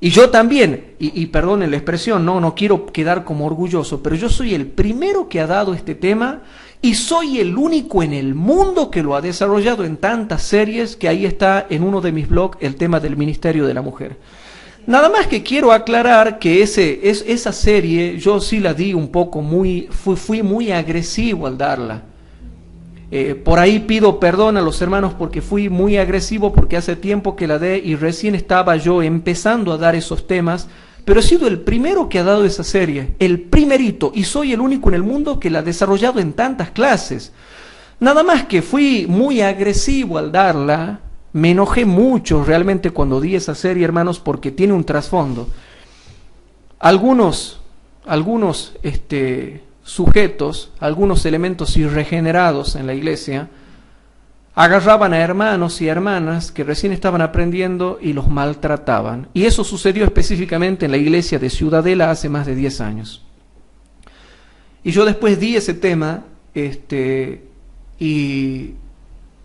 Y yo también, y perdonen la expresión, no quiero quedar como orgulloso, pero yo soy el primero que ha dado este tema y soy el único en el mundo que lo ha desarrollado en tantas series, que ahí está en uno de mis blogs el tema del ministerio de la mujer. Nada más que quiero aclarar que esa serie yo sí la di un poco fui muy agresivo al darla. Por ahí pido perdón a los hermanos porque fui muy agresivo, porque hace tiempo que la di y recién estaba yo empezando a dar esos temas, pero he sido el primero que ha dado esa serie, el primerito, y soy el único en el mundo que la ha desarrollado en tantas clases. Nada más que fui muy agresivo al darla, me enojé mucho realmente cuando di esa serie, hermanos, porque tiene un trasfondo. Algunos sujetos, algunos elementos irregenerados en la iglesia, agarraban a hermanos y hermanas que recién estaban aprendiendo y los maltrataban. Y eso sucedió específicamente en la iglesia de Ciudadela hace más de 10 años. Y yo después di ese tema, y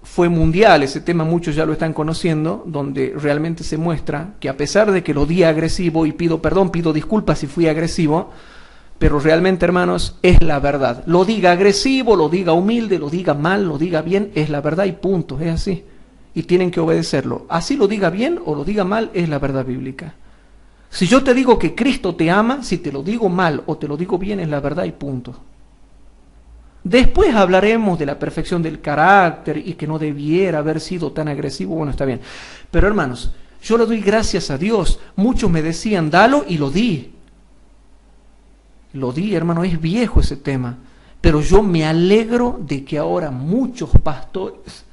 fue mundial ese tema, muchos ya lo están conociendo, donde realmente se muestra que a pesar de que lo di agresivo, y pido perdón, pido disculpas si fui agresivo, pero realmente, hermanos, es la verdad. Lo diga agresivo, lo diga humilde, lo diga mal, lo diga bien, es la verdad y punto, es así. Y tienen que obedecerlo. Así lo diga bien o lo diga mal, es la verdad bíblica. Si yo te digo que Cristo te ama, si te lo digo mal o te lo digo bien, es la verdad y punto. Después hablaremos de la perfección del carácter y que no debiera haber sido tan agresivo. Bueno, está bien. Pero hermanos, yo le doy gracias a Dios. Muchos me decían, dalo, y lo di. Lo di, hermano, es viejo ese tema. Pero yo me alegro de que ahora muchos pastores,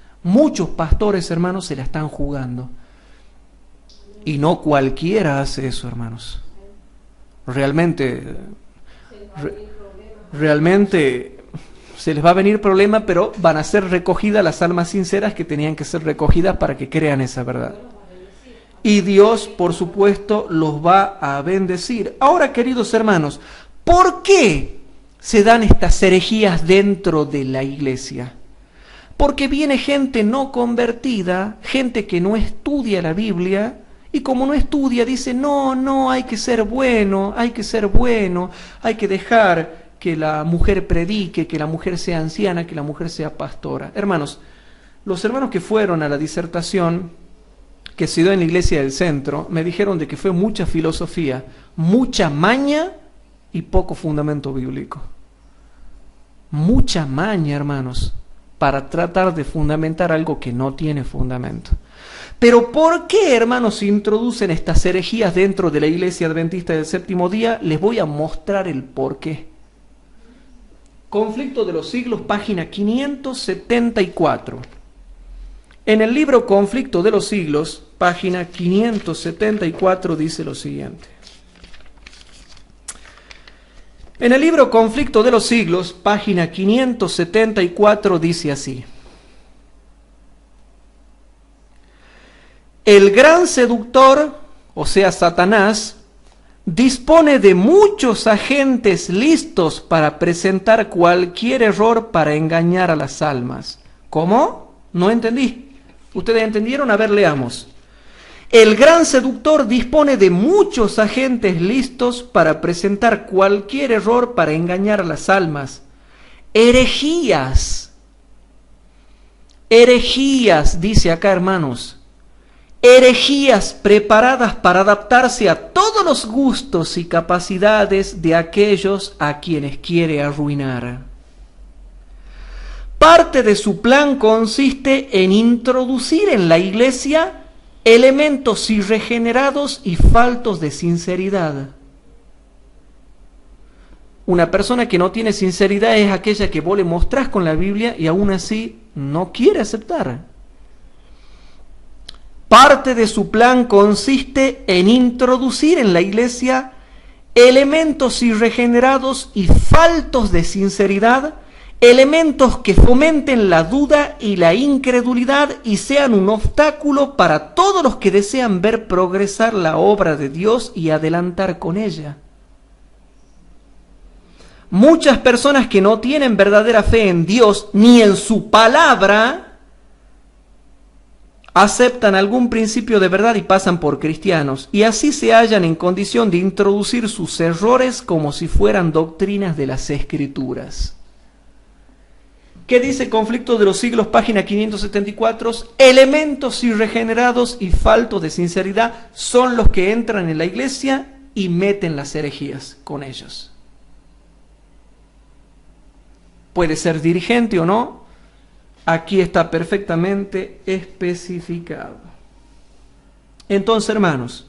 hermanos, se la están jugando. Y no cualquiera hace eso, hermanos. Realmente se les va a venir problema, pero van a ser recogidas las almas sinceras que tenían que ser recogidas para que crean esa verdad. Y Dios, por supuesto, los va a bendecir. Ahora, queridos hermanos, ¿por qué se dan estas herejías dentro de la iglesia? Porque viene gente no convertida, gente que no estudia la Biblia, y como no estudia, dice, no, hay que ser bueno, hay que dejar que la mujer predique, que la mujer sea anciana, que la mujer sea pastora. Hermanos, los hermanos que fueron a la disertación que se dio en la iglesia del centro, me dijeron de que fue mucha filosofía, mucha maña y poco fundamento bíblico. Mucha maña, hermanos, para tratar de fundamentar algo que no tiene fundamento. Pero ¿por qué, hermanos, se introducen estas herejías dentro de la iglesia adventista del séptimo día? Les voy a mostrar el porqué. Conflicto de los siglos, página 574. En el libro Conflicto de los siglos, página 574, dice lo siguiente. En el libro Conflicto de los siglos, página 574, dice así. El gran seductor, o sea, Satanás, dispone de muchos agentes listos para presentar cualquier error para engañar a las almas. ¿Cómo? No entendí. ¿Ustedes entendieron? A ver, leamos. El gran seductor dispone de muchos agentes listos para presentar cualquier error para engañar a las almas. Herejías, dice acá, hermanos. Herejías preparadas para adaptarse a todos los gustos y capacidades de aquellos a quienes quiere arruinar. Parte de su plan consiste en introducir en la iglesia elementos irregenerados y faltos de sinceridad. Una persona que no tiene sinceridad es aquella que vos le mostrás con la Biblia y aún así no quiere aceptar. Parte de su plan consiste en introducir en la iglesia elementos irregenerados y faltos de sinceridad, elementos que fomenten la duda y la incredulidad y sean un obstáculo para todos los que desean ver progresar la obra de Dios y adelantar con ella. Muchas personas que no tienen verdadera fe en Dios ni en su palabra, aceptan algún principio de verdad y pasan por cristianos, y así se hallan en condición de introducir sus errores como si fueran doctrinas de las Escrituras. ¿Qué dice Conflicto de los Siglos, página 574? Elementos irregenerados y faltos de sinceridad son los que entran en la iglesia y meten las herejías con ellos. Puede ser dirigente o no, aquí está perfectamente especificado. Entonces, hermanos,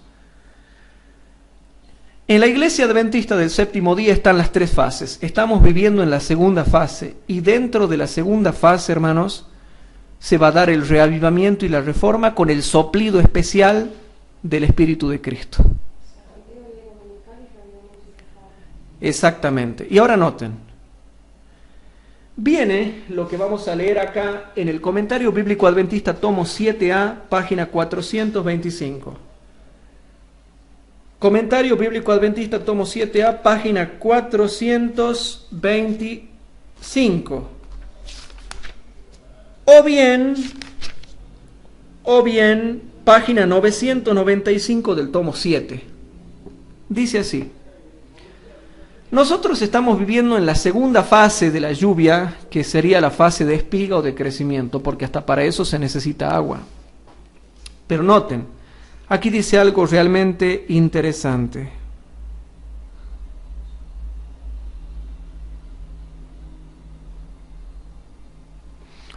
en la iglesia adventista del séptimo día están las tres fases. Estamos viviendo en la segunda fase, y dentro de la segunda fase, hermanos, se va a dar el reavivamiento y la reforma con el soplido especial del Espíritu de Cristo. Exactamente. Y ahora noten. Viene lo que vamos a leer acá en el Comentario Bíblico Adventista, tomo 7A, página 425. Comentario Bíblico Adventista, tomo 7A, página 425. O bien, página 995 del tomo 7. Dice así. Nosotros estamos viviendo en la segunda fase de la lluvia, que sería la fase de espiga o de crecimiento, porque hasta para eso se necesita agua. Pero noten, aquí dice algo realmente interesante.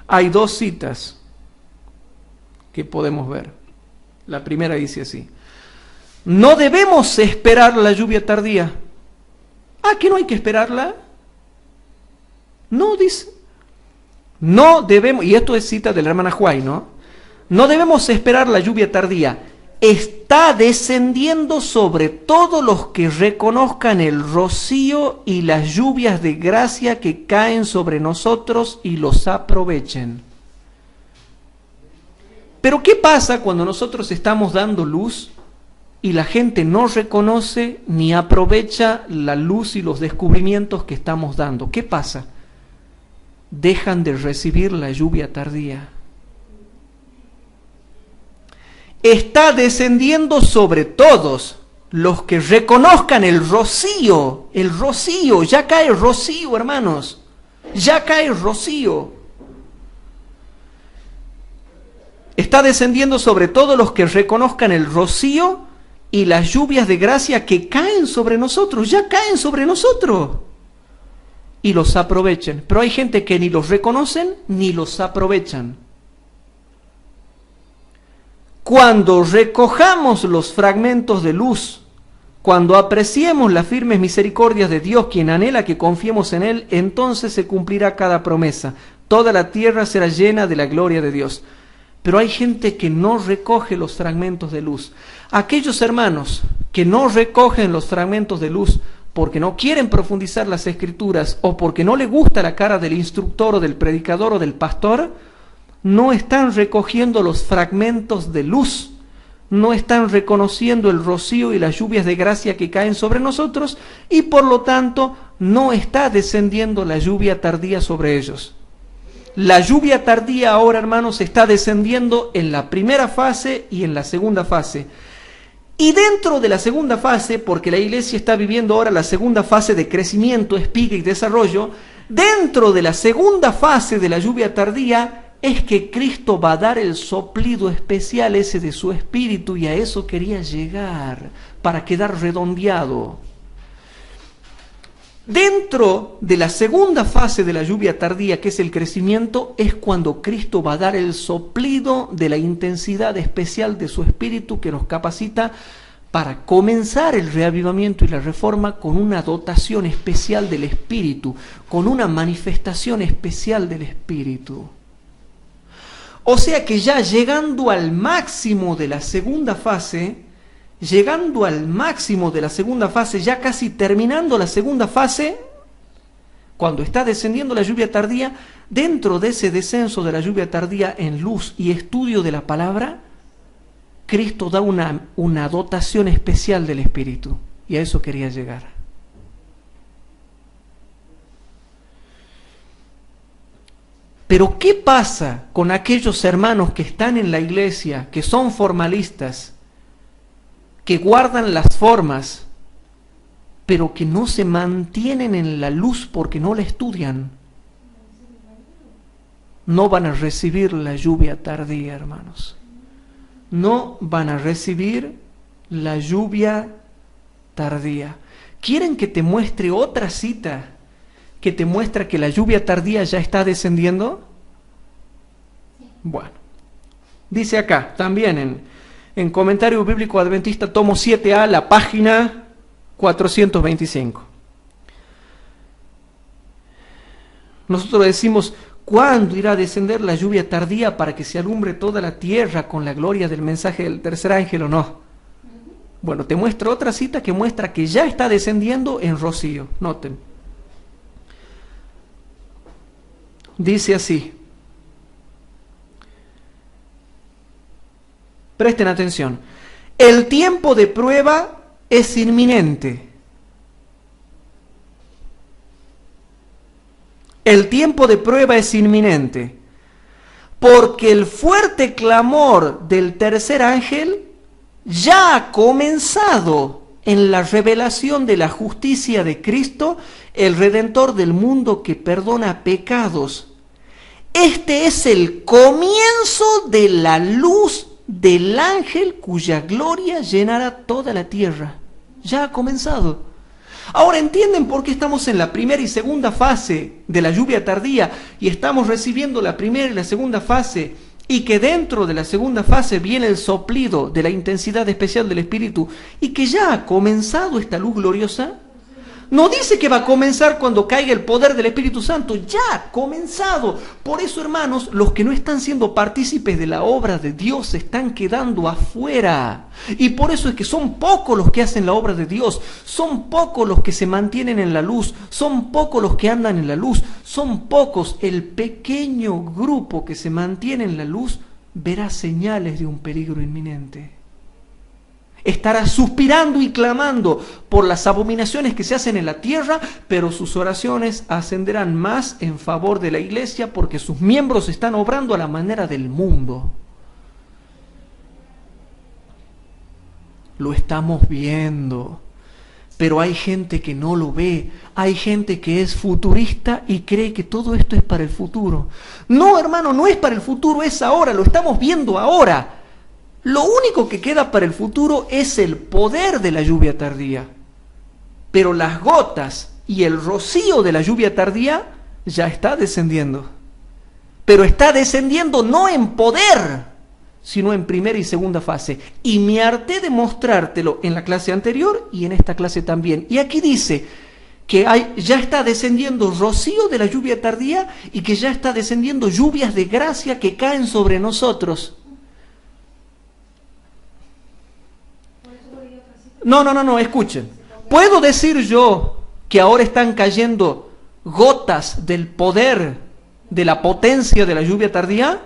Hay dos citas que podemos ver. La primera dice así: no debemos esperar la lluvia tardía. ¿Que no hay que esperarla? No, dice. No debemos, y esto es cita de la hermana Huay, ¿no? No debemos esperar la lluvia tardía. Está descendiendo sobre todos los que reconozcan el rocío y las lluvias de gracia que caen sobre nosotros y los aprovechen. Pero ¿qué pasa cuando nosotros estamos dando luz y la gente no reconoce ni aprovecha la luz y los descubrimientos que estamos dando? ¿Qué pasa? Dejan de recibir la lluvia tardía. Está descendiendo sobre todos los que reconozcan el rocío, ya cae el rocío, hermanos, ya cae el rocío. Está descendiendo sobre todos los que reconozcan el rocío y las lluvias de gracia que caen sobre nosotros, ya caen sobre nosotros, y los aprovechen. Pero hay gente que ni los reconocen ni los aprovechan. Cuando recojamos los fragmentos de luz, cuando apreciemos las firmes misericordias de Dios, quien anhela que confiemos en Él, entonces se cumplirá cada promesa. Toda la tierra será llena de la gloria de Dios. Pero hay gente que no recoge los fragmentos de luz. Aquellos hermanos que no recogen los fragmentos de luz porque no quieren profundizar las Escrituras o porque no les gusta la cara del instructor o del predicador o del pastor, no están recogiendo los fragmentos de luz, no están reconociendo el rocío y las lluvias de gracia que caen sobre nosotros, y por lo tanto no está descendiendo la lluvia tardía sobre ellos. La lluvia tardía ahora, hermanos, está descendiendo en la primera fase y en la segunda fase. Y dentro de la segunda fase, porque la iglesia está viviendo ahora la segunda fase de crecimiento, espiga y desarrollo, dentro de la segunda fase de la lluvia tardía es que Cristo va a dar el soplido especial ese de su espíritu, y a eso quería llegar, para quedar redondeado. Dentro de la segunda fase de la lluvia tardía, que es el crecimiento, es cuando Cristo va a dar el soplido de la intensidad especial de su espíritu que nos capacita para comenzar el reavivamiento y la reforma con una dotación especial del espíritu, con una manifestación especial del espíritu. O sea que ya llegando al máximo de la segunda fase, ya casi terminando la segunda fase, cuando está descendiendo la lluvia tardía, dentro de ese descenso de la lluvia tardía en luz y estudio de la palabra, Cristo da una dotación especial del Espíritu, y a eso quería llegar. Pero ¿qué pasa con aquellos hermanos que están en la iglesia, que son formalistas, que guardan las formas, pero que no se mantienen en la luz porque no la estudian? No van a recibir la lluvia tardía, hermanos. No van a recibir la lluvia tardía. ¿Quieren que te muestre otra cita que te muestra que la lluvia tardía ya está descendiendo? Bueno, dice acá, también en Comentario Bíblico Adventista, tomo 7a, la página 425. Nosotros decimos, ¿cuándo irá a descender la lluvia tardía para que se alumbre toda la tierra con la gloria del mensaje del tercer ángel o no? Bueno, te muestro otra cita que muestra que ya está descendiendo en rocío. Noten. Dice así. Presten atención. El tiempo de prueba es inminente. El tiempo de prueba es inminente, porque el fuerte clamor del tercer ángel ya ha comenzado en la revelación de la justicia de Cristo, el Redentor del mundo que perdona pecados. Este es el comienzo de la luz del ángel cuya gloria llenará toda la tierra. Ya ha comenzado. Ahora entienden por qué estamos en la primera y segunda fase de la lluvia tardía y estamos recibiendo la primera y la segunda fase, y que dentro de la segunda fase viene el soplido de la intensidad especial del Espíritu, y que ya ha comenzado esta luz gloriosa. No dice que va a comenzar cuando caiga el poder del Espíritu Santo, ya ha comenzado. Por eso, hermanos, los que no están siendo partícipes de la obra de Dios se están quedando afuera. Y por eso es que son pocos los que hacen la obra de Dios, son pocos los que se mantienen en la luz, son pocos los que andan en la luz, son pocos. El pequeño grupo que se mantiene en la luz verá señales de un peligro inminente. Estará suspirando y clamando por las abominaciones que se hacen en la tierra, pero sus oraciones ascenderán más en favor de la iglesia porque sus miembros están obrando a la manera del mundo. Lo estamos viendo, pero hay gente que no lo ve, hay gente que es futurista y cree que todo esto es para el futuro. No, hermano, no es para el futuro, es ahora, lo estamos viendo ahora. Lo único que queda para el futuro es el poder de la lluvia tardía. Pero las gotas y el rocío de la lluvia tardía ya está descendiendo. Pero está descendiendo no en poder, sino en primera y segunda fase. Y me harté de mostrártelo en la clase anterior y en esta clase también. Y aquí dice que ya está descendiendo rocío de la lluvia tardía y que ya está descendiendo lluvias de gracia que caen sobre nosotros. No, escuchen. ¿Puedo decir yo que ahora están cayendo gotas del poder, de la potencia de la lluvia tardía?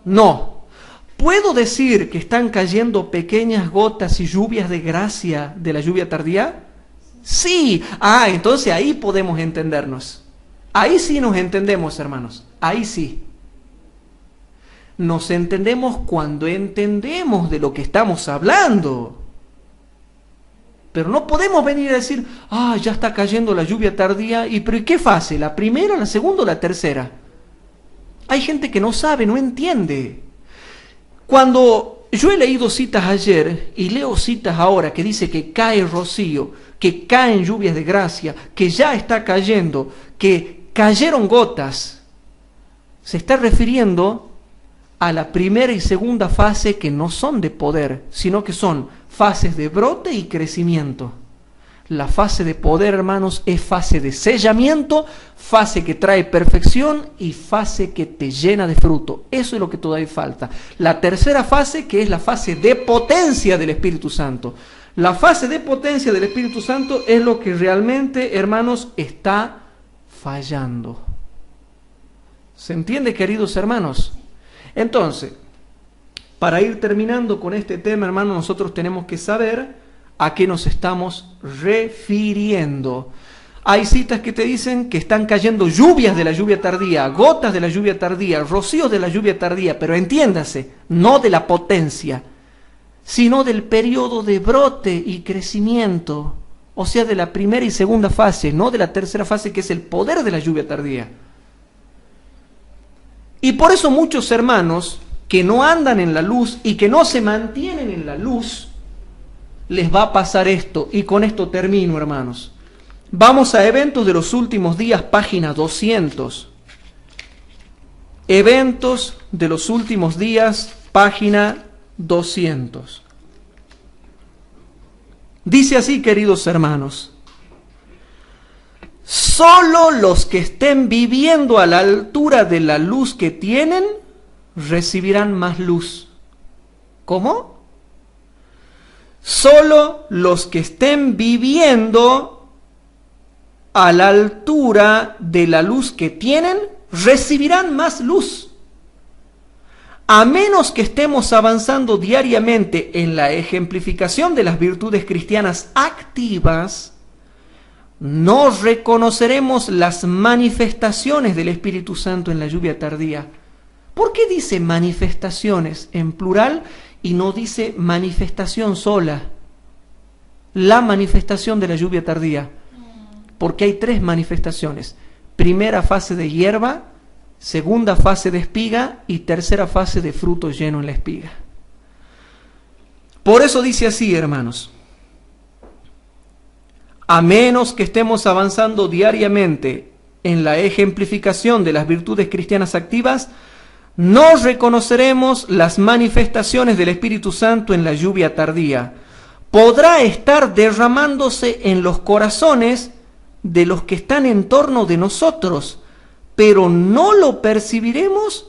No. ¿Puedo decir que están cayendo pequeñas gotas y lluvias de gracia de la lluvia tardía? Sí. Entonces ahí podemos entendernos. Ahí sí nos entendemos, hermanos. Ahí sí. Nos entendemos cuando entendemos de lo que estamos hablando. Pero no podemos venir a decir, ya está cayendo la lluvia tardía, pero ¿y qué fase? ¿La primera, la segunda o la tercera? Hay gente que no sabe, no entiende. Cuando yo he leído citas ayer y leo citas ahora que dice que cae rocío, que caen lluvias de gracia, que ya está cayendo, que cayeron gotas, se está refiriendo a la primera y segunda fase que no son de poder, sino que son fases de brote y crecimiento. La fase de poder, hermanos, es fase de sellamiento, fase que trae perfección y fase que te llena de fruto. Eso es lo que todavía falta. La tercera fase, que es la fase de potencia del Espíritu Santo. La fase de potencia del Espíritu Santo es lo que realmente, hermanos, está fallando. ¿Se entiende, queridos hermanos? Entonces, para ir terminando con este tema, hermanos, nosotros tenemos que saber a qué nos estamos refiriendo. Hay citas que te dicen que están cayendo lluvias de la lluvia tardía, gotas de la lluvia tardía, rocíos de la lluvia tardía, pero entiéndase, no de la potencia, sino del periodo de brote y crecimiento, o sea, de la primera y segunda fase, no de la tercera fase, que es el poder de la lluvia tardía. Y por eso muchos hermanos que no andan en la luz y que no se mantienen en la luz, les va a pasar esto. Y con esto termino, hermanos. Vamos a Eventos de los Últimos Días, página 200. Eventos de los Últimos Días, página 200. Dice así, queridos hermanos: solo los que estén viviendo a la altura de la luz que tienen, recibirán más luz. ¿Cómo? Solo los que estén viviendo a la altura de la luz que tienen, recibirán más luz. A menos que estemos avanzando diariamente en la ejemplificación de las virtudes cristianas activas, no reconoceremos las manifestaciones del Espíritu Santo en la lluvia tardía. ¿Por qué dice manifestaciones en plural y no dice manifestación sola? La manifestación de la lluvia tardía. Porque hay 3 manifestaciones. Primera fase de hierba, segunda fase de espiga y tercera fase de fruto lleno en la espiga. Por eso dice así, hermanos: a menos que estemos avanzando diariamente en la ejemplificación de las virtudes cristianas activas, no reconoceremos las manifestaciones del Espíritu Santo en la lluvia tardía. Podrá estar derramándose en los corazones de los que están en torno de nosotros, pero no lo percibiremos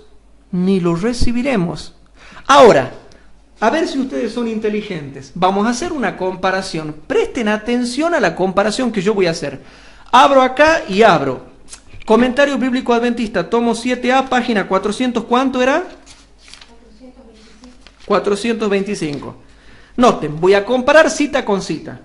ni lo recibiremos. Ahora, a ver si ustedes son inteligentes. Vamos a hacer una comparación. Presten atención a la comparación que yo voy a hacer. Abro acá y abro. Comentario Bíblico Adventista, tomo 7A, página 400, ¿cuánto era? 425. Noten, voy a comparar cita con cita.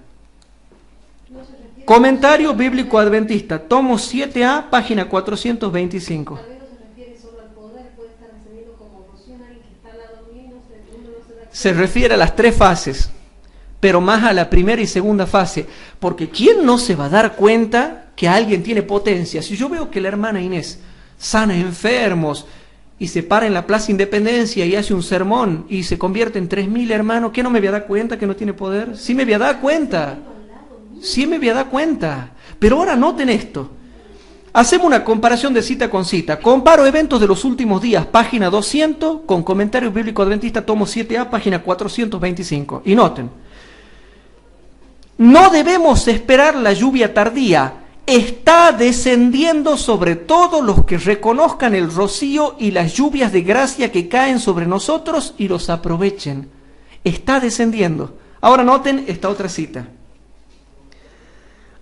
Comentario Bíblico Adventista, tomo 7A, página 425. Tal vez no se refiere solo al poder, puede estar recibiendo como emoción a alguien que está al lado mío y uno no se da cuenta. Se refiere a las 3 fases, pero más a la primera y segunda fase. Porque ¿quién no se va a dar cuenta que alguien tiene potencia? Si yo veo que la hermana Inés sana enfermos y se para en la Plaza Independencia y hace un sermón y se convierte en 3.000 hermanos, ¿qué no me voy a dar cuenta que no tiene poder? Sí me voy a dar cuenta. Sí me voy a dar cuenta. Pero ahora noten esto. Hacemos una comparación de cita con cita. Comparo Eventos de los Últimos Días, página 200, con Comentario Bíblico Adventista, tomo 7A, página 425. Y noten. No debemos esperar la lluvia tardía. Está descendiendo sobre todos los que reconozcan el rocío y las lluvias de gracia que caen sobre nosotros y los aprovechen. Está descendiendo. Ahora noten esta otra cita.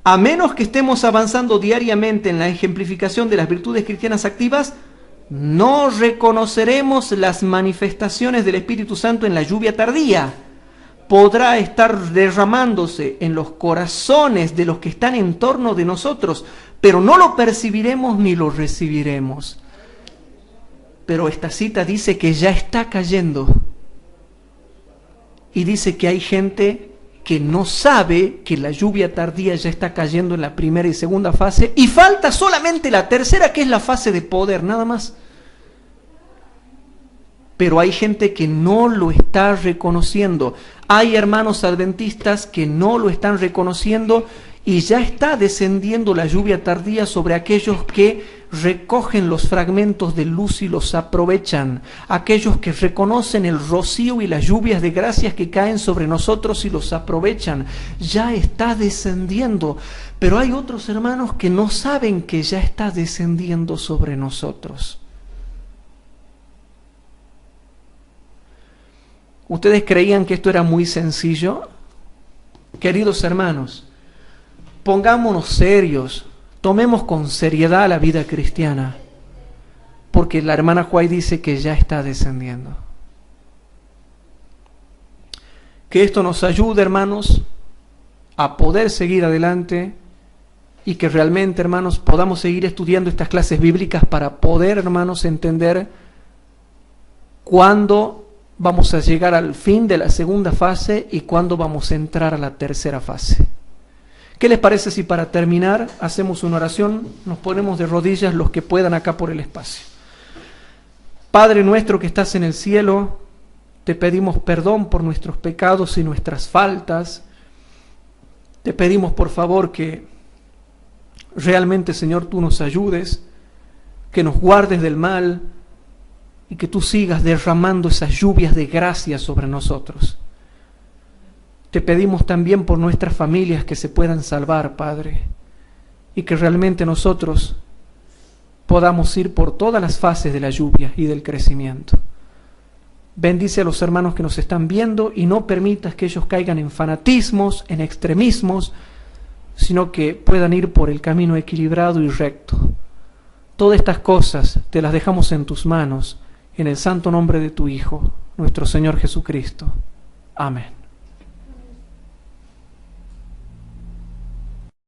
A menos que estemos avanzando diariamente en la ejemplificación de las virtudes cristianas activas, no reconoceremos las manifestaciones del Espíritu Santo en la lluvia tardía. Podrá estar derramándose en los corazones de los que están en torno de nosotros, pero no lo percibiremos ni lo recibiremos. Pero esta cita dice que ya está cayendo. Y dice que hay gente que no sabe que la lluvia tardía ya está cayendo en la primera y segunda fase, y falta solamente la tercera, que es la fase de poder, nada más. Pero hay gente que no lo está reconociendo. Hay hermanos adventistas que no lo están reconociendo y ya está descendiendo la lluvia tardía sobre aquellos que recogen los fragmentos de luz y los aprovechan. Aquellos que reconocen el rocío y las lluvias de gracias que caen sobre nosotros y los aprovechan. Ya está descendiendo. Pero hay otros hermanos que no saben que ya está descendiendo sobre nosotros. ¿Ustedes creían que esto era muy sencillo? Queridos hermanos, pongámonos serios, tomemos con seriedad la vida cristiana, porque la hermana Juay dice que ya está descendiendo. Que esto nos ayude, hermanos, a poder seguir adelante y que realmente, hermanos, podamos seguir estudiando estas clases bíblicas para poder, hermanos, entender cuándo vamos a llegar al fin de la segunda fase y cuándo vamos a entrar a la tercera fase. ¿Qué les parece si para terminar hacemos una oración? Nos ponemos de rodillas los que puedan acá por el espacio. Padre nuestro que estás en el cielo, te pedimos perdón por nuestros pecados y nuestras faltas. Te pedimos por favor que realmente, Señor, tú nos ayudes, que nos guardes del mal y que tú sigas derramando esas lluvias de gracia sobre nosotros. Te pedimos también por nuestras familias que se puedan salvar, Padre, y que realmente nosotros podamos ir por todas las fases de la lluvia y del crecimiento. Bendice a los hermanos que nos están viendo y no permitas que ellos caigan en fanatismos, en extremismos, sino que puedan ir por el camino equilibrado y recto. Todas estas cosas te las dejamos en tus manos, en el santo nombre de tu Hijo, nuestro Señor Jesucristo. Amén.